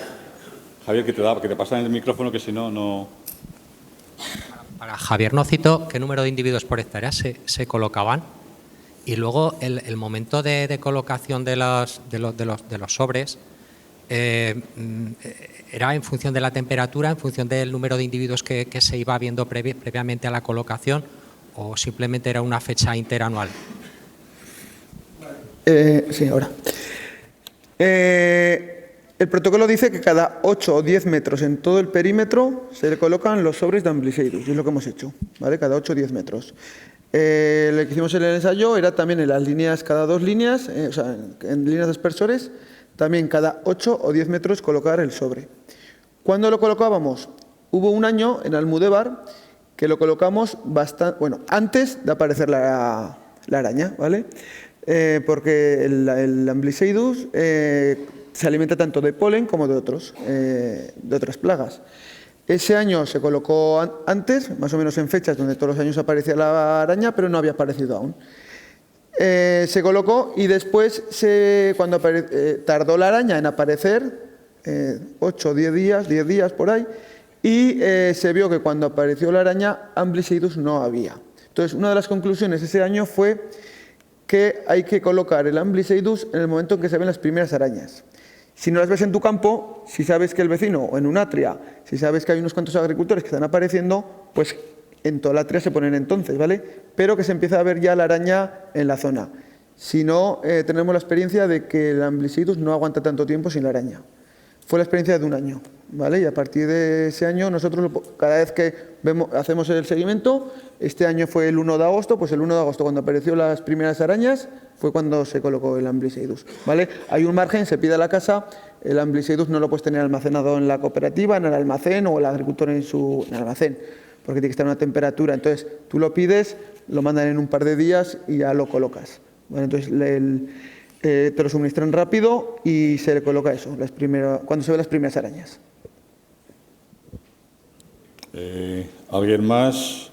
Que te pasan el micrófono, que si no, no. Para Javier no citó qué número de individuos por hectárea se colocaban y luego el momento de colocación de los sobres era en función de la temperatura, en función del número de individuos que se iba viendo previamente a la colocación, o simplemente era una fecha interanual. Sí, ahora. El protocolo dice que cada 8 o 10 metros en todo el perímetro se le colocan los sobres de Ambliseidus, y es lo que hemos hecho, ¿vale? Cada 8 o 10 metros. Lo que hicimos en el ensayo era también en las líneas, cada 2 líneas, o sea, en líneas de aspersores, también cada 8 o 10 metros colocar el sobre. ¿Cuándo lo colocábamos? Hubo un año en Almudévar que lo colocamos antes de aparecer la araña, ¿vale? Porque el Ambliseidus se alimenta tanto de polen como de otras plagas. Ese año se colocó antes, más o menos en fechas donde todos los años aparecía la araña, pero no había aparecido aún. Se colocó y después, cuando tardó la araña en aparecer, 8 o 10 días por ahí, y se vio que cuando apareció la araña, Ambliseidus no había. Entonces, una de las conclusiones de ese año fue que hay que colocar el Ambliseidus en el momento en que se ven las primeras arañas. Si no las ves en tu campo, si sabes que el vecino, o en un atria, si sabes que hay unos cuantos agricultores que están apareciendo, pues en toda la atria se ponen entonces, ¿vale? Pero que se empieza a ver ya la araña en la zona. Si no, tenemos la experiencia de que el Ambliseidus no aguanta tanto tiempo sin la araña. Fue la experiencia de un año, ¿vale? Y a partir de ese año, nosotros cada vez que hacemos el seguimiento, este año fue el 1 de agosto, pues el 1 de agosto, cuando apareció las primeras arañas, fue cuando se colocó el Ambliseidus, ¿vale? Hay un margen, se pide a la casa, el Ambliseidus no lo puedes tener almacenado en la cooperativa, en el almacén, o el agricultor en el almacén, porque tiene que estar a una temperatura. Entonces, tú lo pides, lo mandan en un par de días y ya lo colocas, ¿vale? Entonces, te lo suministran rápido y se le coloca eso, cuando se ven las primeras arañas. ¿Alguien más?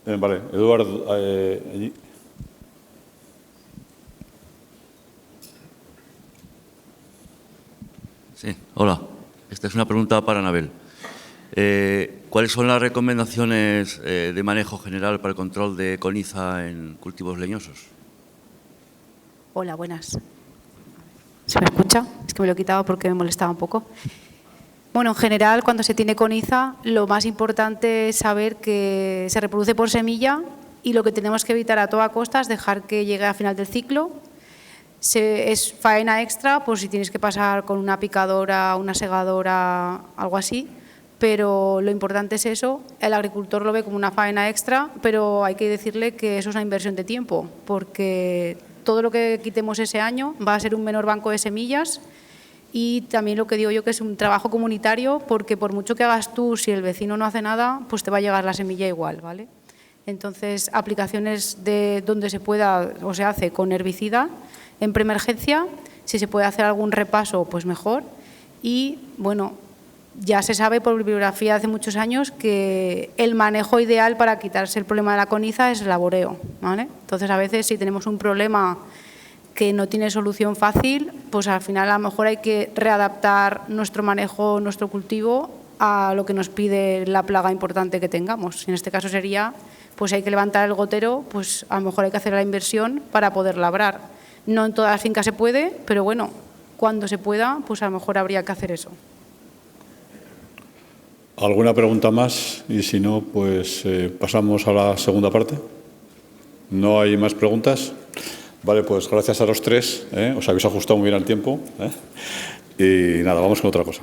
Vale, Eduardo, allí. Sí, hola. Esta es una pregunta para Anabel. ¿Cuáles son las recomendaciones de manejo general para el control de coniza en cultivos leñosos? Hola, buenas. ¿Se me escucha? Es que me lo he quitado porque me molestaba un poco. Bueno, en general, cuando se tiene coniza, lo más importante es saber que se reproduce por semilla y lo que tenemos que evitar a toda costa es dejar que llegue al final del ciclo. Es faena extra por si tienes que pasar con una picadora, una segadora, algo así, pero lo importante es eso. El agricultor lo ve como una faena extra, pero hay que decirle que eso es una inversión de tiempo, porque todo lo que quitemos ese año va a ser un menor banco de semillas. Y también lo que digo yo que es un trabajo comunitario, porque por mucho que hagas tú, si el vecino no hace nada, pues te va a llegar la semilla igual, ¿vale? Entonces, aplicaciones de donde se pueda o se hace con herbicida en preemergencia, si se puede hacer algún repaso, pues mejor. Y, bueno, ya se sabe por bibliografía hace muchos años que el manejo ideal para quitarse el problema de la coniza es el laboreo, ¿vale? Entonces, a veces si tenemos un problema que no tiene solución fácil, pues al final a lo mejor hay que readaptar nuestro manejo, nuestro cultivo a lo que nos pide la plaga importante que tengamos. En este caso sería, pues hay que levantar el gotero, pues a lo mejor hay que hacer la inversión para poder labrar. No en todas las fincas se puede, pero bueno, cuando se pueda, pues a lo mejor habría que hacer eso. ¿Alguna pregunta más? Y si no, pues pasamos a la segunda parte. ¿No hay más preguntas? Vale, pues gracias a los tres. Os habéis ajustado muy bien al tiempo. Y nada, vamos con otra cosa.